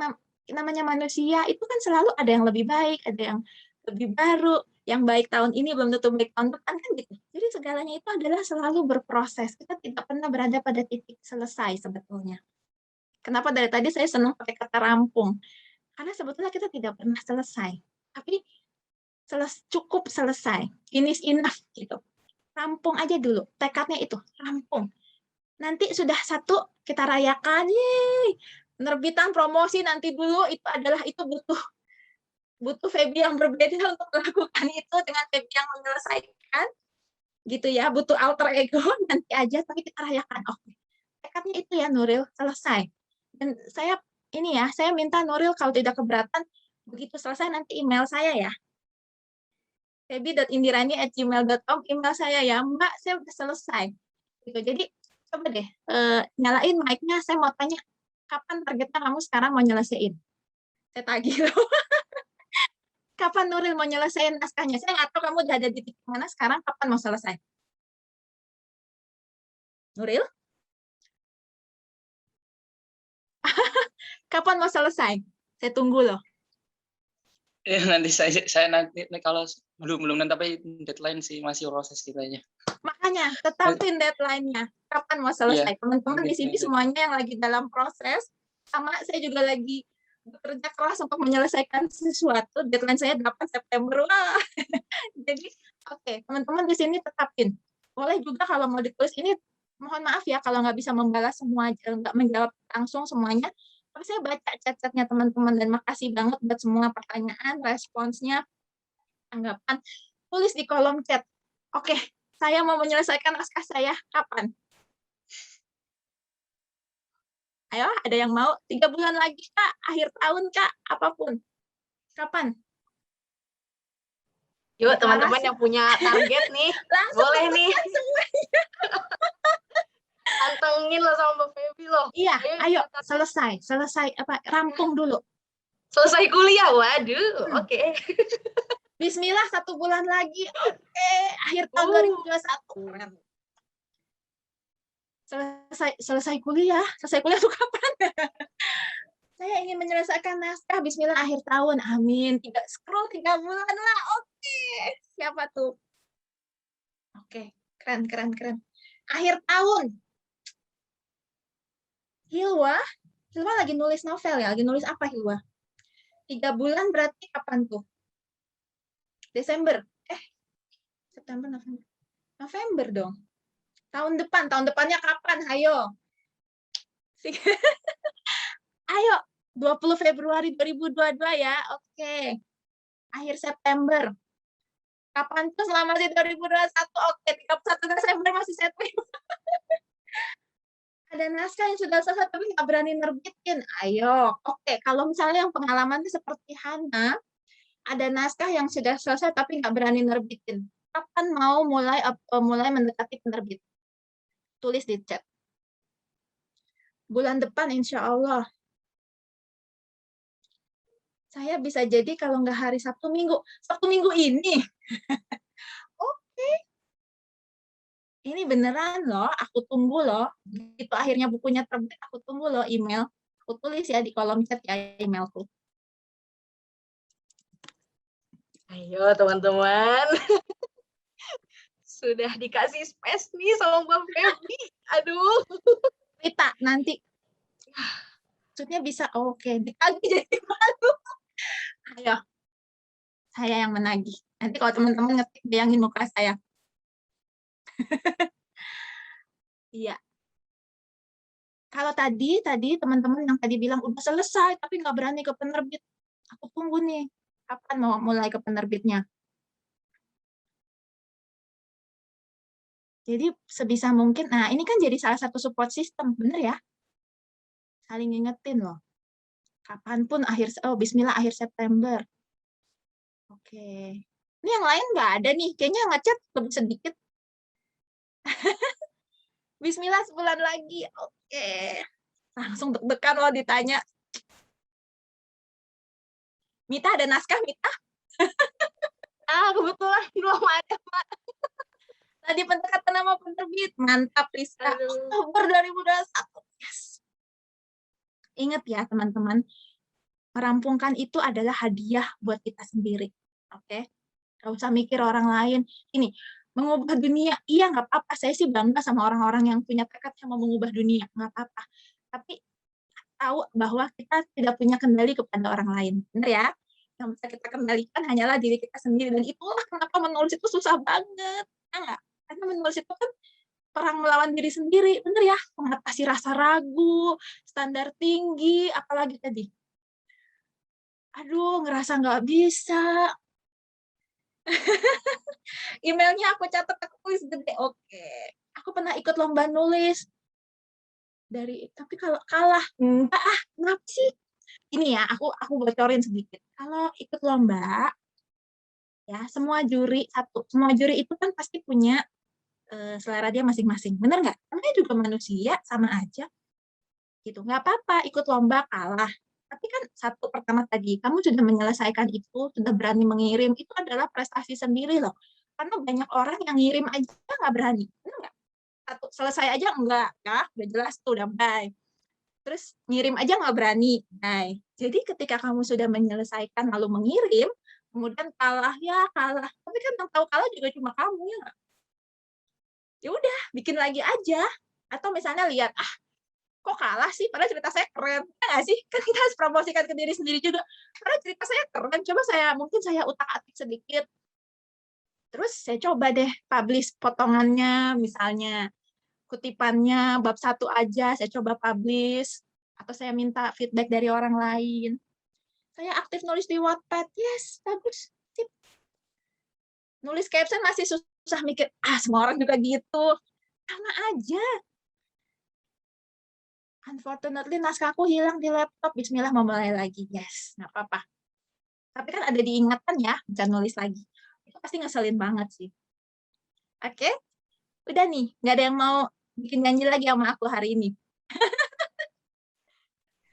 namanya manusia itu kan selalu ada yang lebih baik, ada yang lebih baru, yang baik tahun ini belum tentu baik tahun depan kan gitu. Jadi segalanya itu adalah selalu berproses. Kita tidak pernah berada pada titik selesai sebetulnya. Kenapa dari tadi saya senang pakai kata rampung? Karena sebetulnya kita tidak pernah selesai. Tapi cukup selesai. Finish enough gitu. Rampung aja dulu. Tekadnya itu, rampung. Nanti sudah satu kita rayakan. Yeay. Penerbitan promosi nanti dulu itu butuh Feby yang berbeda untuk melakukan itu dengan Feby yang menyelesaikan gitu ya, butuh alter ego nanti aja, tapi kita rayakan. Oke. Tekadnya itu ya Nuril, selesai. Dan saya minta Nuril kalau tidak keberatan begitu selesai nanti email saya ya. feby.indirani@gmail.com, email saya ya, Mbak, saya udah selesai. Gitu. Jadi coba deh nyalain mic-nya, saya mau tanya kapan targetnya kamu sekarang mau nyelesain? Saya tagih loh. Kapan Nuril mau nyelesain naskahnya? Saya nggak tahu kamu udah ada di titik mana sekarang, kapan mau selesai? Nuril? Kapan mau selesai? Saya tunggu loh. Ya, nanti saya nanti kalau belum tapi deadline sih masih proses kitanya. Makanya tetapin deadline-nya. Kapan mau selesai? Teman-teman di sini semuanya yang lagi dalam proses, sama saya juga lagi bekerja keras untuk menyelesaikan sesuatu. Deadline saya 8 September. Wah. Jadi, oke, teman-teman di sini tetapin. Boleh juga kalau mau ditulis ini, mohon maaf ya kalau nggak bisa membalas semua, nggak menjawab langsung semuanya. Tapi saya baca chat-chatnya teman-teman dan makasih banget buat semua pertanyaan, responsnya, tanggapan. Tulis di kolom chat. Oke, saya mau menyelesaikan naskah saya kapan? Ayo, ada yang mau? 3 bulan lagi, Kak. Akhir tahun, Kak. Apapun. Kapan? Yuk, teman-teman yang punya target nih, boleh nih. Pantengin lo sama Mbak Feby loh. Iya, ayo selesai rampung dulu. Selesai kuliah, waduh, oke. Bismillah 1 bulan lagi, oke. Akhir tahun 2021. Selesai kuliah itu kapan? Saya ingin menyelesaikan naskah, bismillah akhir tahun, amin. 3 bulan lah, oke. Siapa tuh? Oke, Keren. Akhir tahun. Hilwa lagi nulis novel ya? Lagi nulis apa Hilwa? 3 bulan berarti kapan tuh? Desember? September, November. November dong. Tahun depannya kapan? Ayo. Ayo, 20 Februari 2022 ya. Oke. Akhir September. Kapan tuh selama di 2021? Oke, 31 Desember masih setting. Ada naskah yang sudah selesai tapi nggak berani nerbitin. Ayo. Oke, kalau misalnya yang pengalaman seperti Hana, ada naskah yang sudah selesai tapi nggak berani nerbitin. Kapan mau mulai mendekati penerbit? Tulis di chat. Bulan depan insya Allah. Saya bisa jadi kalau nggak hari Sabtu Minggu. Sabtu Minggu ini. Oke. Ini beneran loh, aku tunggu loh. Itu akhirnya bukunya terbit, aku tunggu loh email. Aku tulis ya di kolom chat ya emailku. Ayo teman-teman. Sudah dikasih space nih sama Mbak Feby. Aduh. Rita, nanti. Maksudnya bisa, oke. Ditagih jadi malu. Ayo. Saya yang menagih. Nanti kalau teman-teman ngetik, bayangin muka saya. Iya. Kalau tadi teman-teman yang tadi bilang udah selesai, tapi nggak berani ke penerbit. Aku tunggu nih. Kapan mau mulai ke penerbitnya? Jadi sebisa mungkin, nah ini kan jadi salah satu support system, bener ya? Saling ngingetin loh. Kapanpun bismillah akhir September. Oke. Ini yang lain nggak ada nih, kayaknya ngechat lebih sedikit. Bismillah sebulan lagi, oke. Langsung deg-degan loh ditanya. Mita ada naskah, Mita? Kebetulan belum ada, Pak. Tadi pendekatan nama penerbit. Mantap, Rizka. Oktober 2021. Yes. Ingat ya, teman-teman. Merampungkan itu adalah hadiah buat kita sendiri. Oke? Gak usah mikir orang lain. Ini, mengubah dunia. Iya, nggak apa-apa. Saya sih bangga sama orang-orang yang punya tekad yang mau mengubah dunia. Nggak apa-apa. Tapi tahu bahwa kita tidak punya kendali kepada orang lain. Benar ya? Yang bisa kita kendalikan hanyalah diri kita sendiri. Dan itulah kenapa menulis itu susah banget. Enggak? Karena menulis itu kan perang melawan diri sendiri, bener ya? Mengatasi rasa ragu, standar tinggi, apalagi tadi. Aduh, ngerasa nggak bisa. Emailnya aku catat, aku tulis gede. Oke. Aku pernah ikut lomba nulis. Tapi kalau kalah, enggak kenapa sih? Ini ya, aku bocorin sedikit. Kalau ikut lomba, ya semua juri itu kan pasti punya selera dia masing-masing, bener nggak? Namanya juga manusia, sama aja. Gitu, nggak apa-apa ikut lomba kalah. Tapi kan satu pertama tadi, kamu sudah menyelesaikan itu, sudah berani mengirim, itu adalah prestasi sendiri loh. Karena banyak orang yang ngirim aja nggak berani, bener nggak? Satu selesai aja enggak, ya udah jelas tuh, udah bye. Terus ngirim aja nggak berani, bye. Jadi ketika kamu sudah menyelesaikan lalu mengirim, kemudian kalah ya kalah. Tapi kan yang tahu kalah juga cuma kamu ya nggak? Ya udah bikin lagi aja, atau misalnya lihat kok kalah sih padahal cerita saya keren, ya nggak sih? Kan kita harus promosikan ke diri sendiri juga, karena cerita saya keren, coba mungkin saya utak-atik sedikit, terus saya coba deh publish potongannya, misalnya kutipannya bab 1 aja saya coba publish, atau saya minta feedback dari orang lain. Saya aktif nulis di Wattpad, yes, bagus, sip. Nulis caption masih susah mikir, semua orang juga gitu. Sama aja. Unfortunately, naskahku hilang di laptop. Bismillah mau mulai lagi. Yes, nggak apa-apa. Tapi kan ada diingatkan ya, bisa nulis lagi. Itu pasti ngeselin banget sih. Oke? Udah nih, nggak ada yang mau bikin nyanyi lagi sama aku hari ini.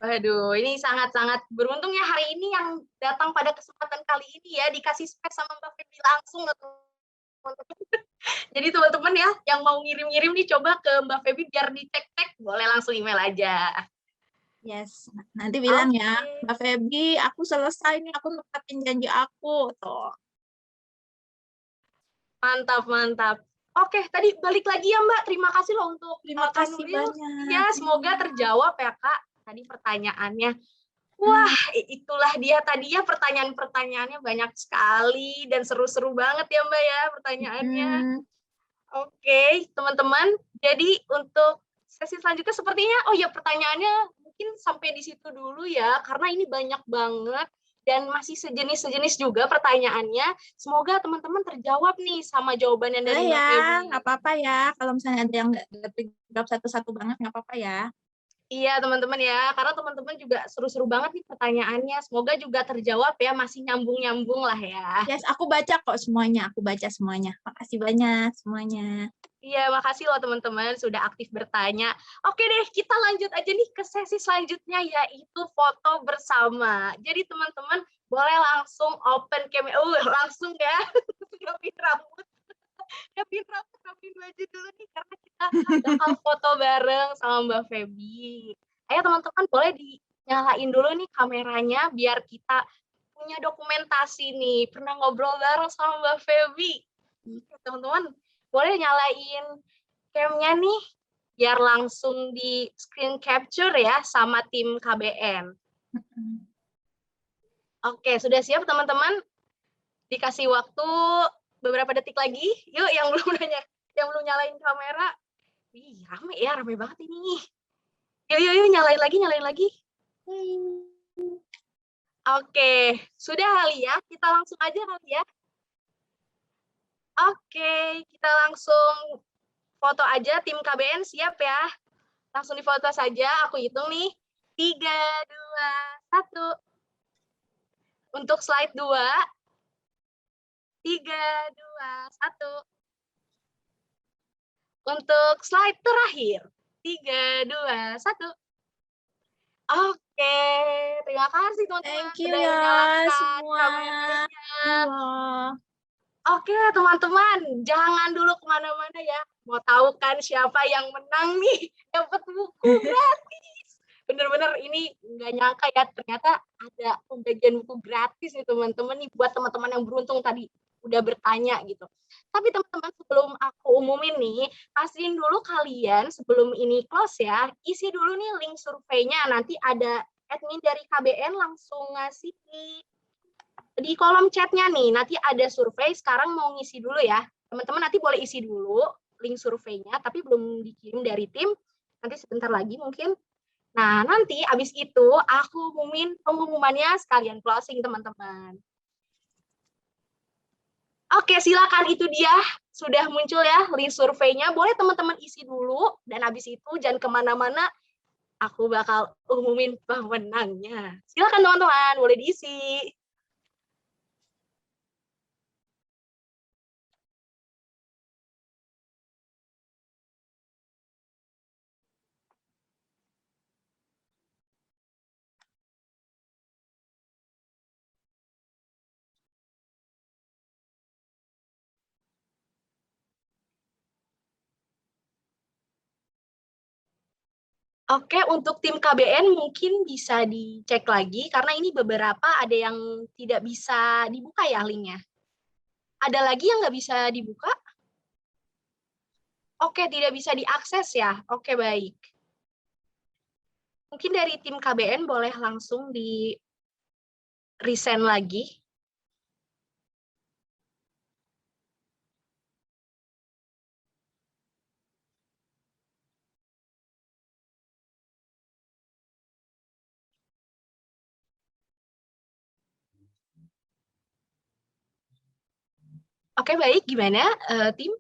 Waduh, ini sangat-sangat beruntung ya hari ini yang datang pada kesempatan kali ini ya, dikasih space sama Mbak Feby langsung. Jadi teman-teman ya, yang mau ngirim-ngirim nih coba ke Mbak Feby biar dicek-cek, boleh langsung email aja. Yes, nanti bilang ya, Mbak Feby, aku selesai nih, aku nepatin janji aku. Tuh. Mantap, mantap. Oke, tadi balik lagi ya Mbak. Terima kasih loh untuk Terima Kak kasih Nuril. banyak. Ya, semoga terjawab ya Kak tadi pertanyaannya. Wah, itulah dia tadi ya pertanyaan-pertanyaannya banyak sekali dan seru-seru banget ya Mbak ya pertanyaannya. Oke, teman-teman. Jadi untuk sesi selanjutnya sepertinya, oh ya pertanyaannya mungkin sampai di situ dulu ya, karena ini banyak banget dan masih sejenis-sejenis juga pertanyaannya. Semoga teman-teman terjawab nih sama jawabannya dari Boleh Mbak ya, Feby. nggak apa-apa ya. Kalau misalnya ada yang nggak terjawab satu-satu banget, nggak apa-apa ya. Iya teman-teman ya, karena teman-teman juga seru-seru banget nih pertanyaannya. Semoga juga terjawab ya, masih nyambung-nyambung lah ya. Yes, aku baca kok semuanya. Aku baca semuanya. Makasih banyak semuanya. Iya, makasih loh teman-teman sudah aktif bertanya. Oke deh, kita lanjut aja nih ke sesi selanjutnya, yaitu foto bersama. Jadi teman-teman boleh langsung open camera, langsung ya, rapiin rambut, rapiin baju dulu nih, karena kita bakal foto bareng sama Mbak Feby. Ayo teman-teman boleh dinyalain dulu nih kameranya, biar kita punya dokumentasi nih, pernah ngobrol bareng sama Mbak Feby. Teman-teman boleh nyalain cam-nya nih, biar langsung di screen capture ya sama tim KBN. Oke, sudah siap teman-teman? Dikasih waktu beberapa detik lagi. Yuk, yang belum nyalain kamera. Ih, rame banget ini. Yuk, nyalain lagi. Oke, sudah kali ya? Kita langsung aja kali ya? Oke, kita langsung foto aja, tim KBN siap ya? Langsung difoto saja, aku hitung nih. 3, 2, 1. Untuk slide 2. 3, 2, 1. Untuk slide terakhir. 3, 2, 1. Oke, terima kasih teman-teman. Thank you sudah ya menyalakan semua. kameranya. Iya. Oke teman-teman, jangan dulu kemana-mana ya. Mau tahu kan siapa yang menang nih? Dapat buku gratis. Bener-bener ini nggak nyangka ya, ternyata ada pembagian buku gratis nih teman-teman nih buat teman-teman yang beruntung tadi udah bertanya gitu. Tapi teman-teman sebelum aku umumin nih, pastiin dulu kalian sebelum ini close ya, isi dulu nih link surveinya. Nanti ada admin dari KBN langsung ngasih di kolom chatnya nih, nanti ada survei, sekarang mau ngisi dulu ya. Teman-teman nanti boleh isi dulu link surveinya, tapi belum dikirim dari tim, nanti sebentar lagi mungkin. Nah, nanti abis itu aku umumin pengumumannya sekalian closing teman-teman. Oke, silakan itu dia. Sudah muncul ya link surveinya, boleh teman-teman isi dulu, dan abis itu jangan kemana-mana, aku bakal umumin pemenangnya. Silakan teman-teman, boleh diisi. Oke, untuk tim KBN mungkin bisa dicek lagi, karena ini beberapa ada yang tidak bisa dibuka ya linknya. Ada lagi yang nggak bisa dibuka? Oke, tidak bisa diakses ya. Oke, baik. Mungkin dari tim KBN boleh langsung di resend lagi. Oke, baik. Gimana, tim?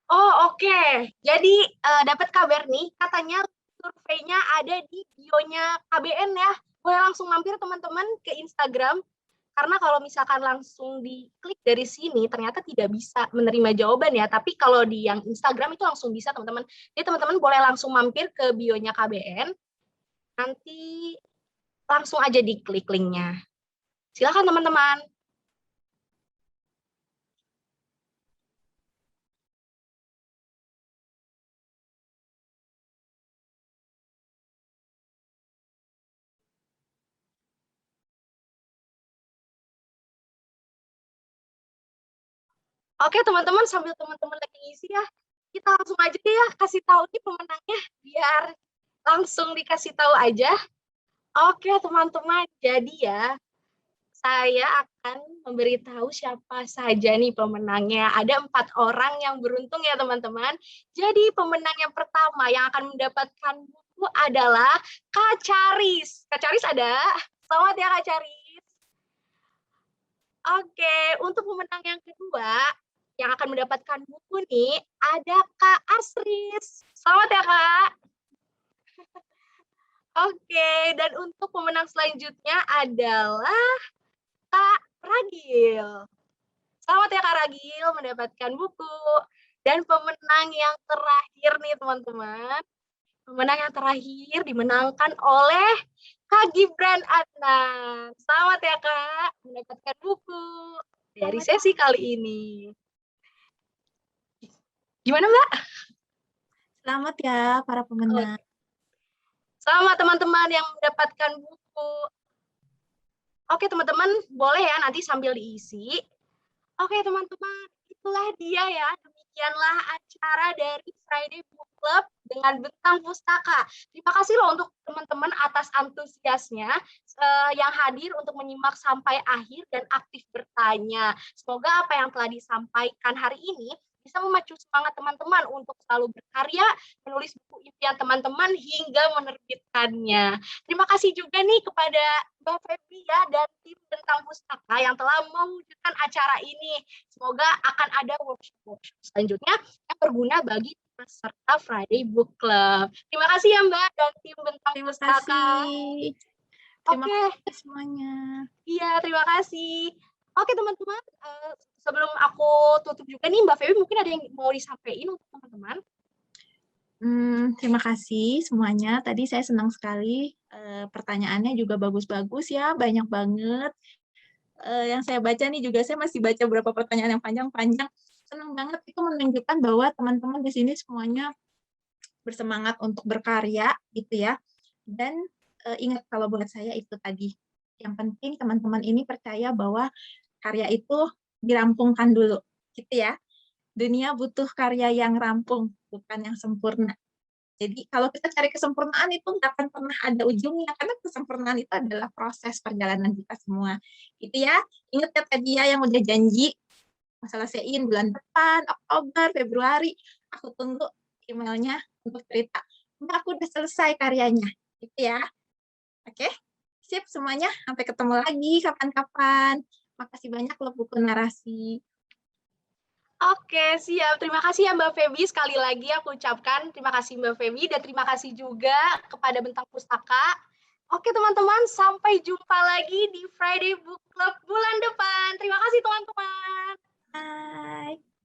Oh, oke. Jadi, dapat kabar nih, katanya surveinya ada di bio-nya KBN ya. Boleh langsung mampir teman-teman ke Instagram, karena kalau misalkan langsung diklik dari sini, ternyata tidak bisa menerima jawaban ya. Tapi kalau di yang Instagram itu langsung bisa teman-teman. Jadi teman-teman boleh langsung mampir ke bio-nya KBN, nanti langsung aja diklik linknya. Silakan teman-teman. Oke teman-teman, sambil teman-teman lagi ngisi ya, kita langsung aja deh ya kasih tahu nih pemenangnya biar langsung dikasih tahu aja. Oke teman-teman, jadi ya saya akan memberitahu siapa saja nih pemenangnya. Ada 4 orang yang beruntung ya teman-teman. Jadi pemenang yang pertama yang akan mendapatkan buku adalah Kak Charis. Kak Charis ada? Selamat ya Kak Charis. Oke, untuk pemenang yang kedua yang akan mendapatkan buku nih ada Kak Asris. Selamat ya Kak. Oke, dan untuk pemenang selanjutnya adalah Kak Ragil. Selamat ya Kak Ragil mendapatkan buku. Dan pemenang yang terakhir nih teman-teman. Pemenang yang terakhir dimenangkan oleh Kak Gibran Adnan. Selamat ya Kak mendapatkan buku dari sesi kali ini. Gimana Mbak? Selamat ya para pemenang. Selamat teman-teman yang mendapatkan buku. Oke teman-teman, boleh ya nanti sambil diisi. Oke teman-teman, itulah dia ya. Demikianlah acara dari Friday Book Club dengan Bentang Pustaka. Terima kasih loh untuk teman-teman atas antusiasnya yang hadir untuk menyimak sampai akhir dan aktif bertanya. Semoga apa yang telah disampaikan hari ini bisa memacu semangat teman-teman untuk selalu berkarya, menulis buku impian teman-teman hingga menerbitkannya. Terima kasih juga nih kepada Mbak Feby ya dan tim Bentang Pustaka yang telah mewujudkan acara ini. Semoga akan ada workshop selanjutnya yang berguna bagi peserta Friday Book Club. Terima kasih ya Mbak dan tim Bentang Terima Pustaka. kasih. Terima Oke. kasih semuanya. Iya, terima kasih. Oke teman-teman, sebelum aku tutup juga nih Mbak Feby mungkin ada yang mau disampaikan untuk teman-teman. Terima kasih semuanya. Tadi saya senang sekali. Pertanyaannya juga bagus-bagus ya, banyak banget. Yang saya baca nih juga saya masih baca beberapa pertanyaan yang panjang-panjang. Senang banget itu menunjukkan bahwa teman-teman di sini semuanya bersemangat untuk berkarya gitu ya. Dan ingat kalau buat saya itu tadi. Yang penting teman-teman ini percaya bahwa karya itu dirampungkan dulu, gitu ya. Dunia butuh karya yang rampung, bukan yang sempurna. Jadi kalau kita cari kesempurnaan itu nggak akan pernah ada ujungnya, karena kesempurnaan itu adalah proses perjalanan kita semua. Gitu ya. Ingat ya tadi ya yang udah janji, masalah sein bulan depan, Oktober, Februari, aku tunggu emailnya untuk cerita. Mbak, aku udah selesai karyanya. Gitu ya. Oke? Sip semuanya, sampai ketemu lagi kapan-kapan. Makasih banyak loh buku narasi. Oke, siap. Terima kasih ya Mbak Feby. Sekali lagi aku ucapkan terima kasih Mbak Feby dan terima kasih juga kepada Bentang Pustaka. Oke teman-teman, sampai jumpa lagi di Friday Book Club bulan depan. Terima kasih teman-teman. Bye.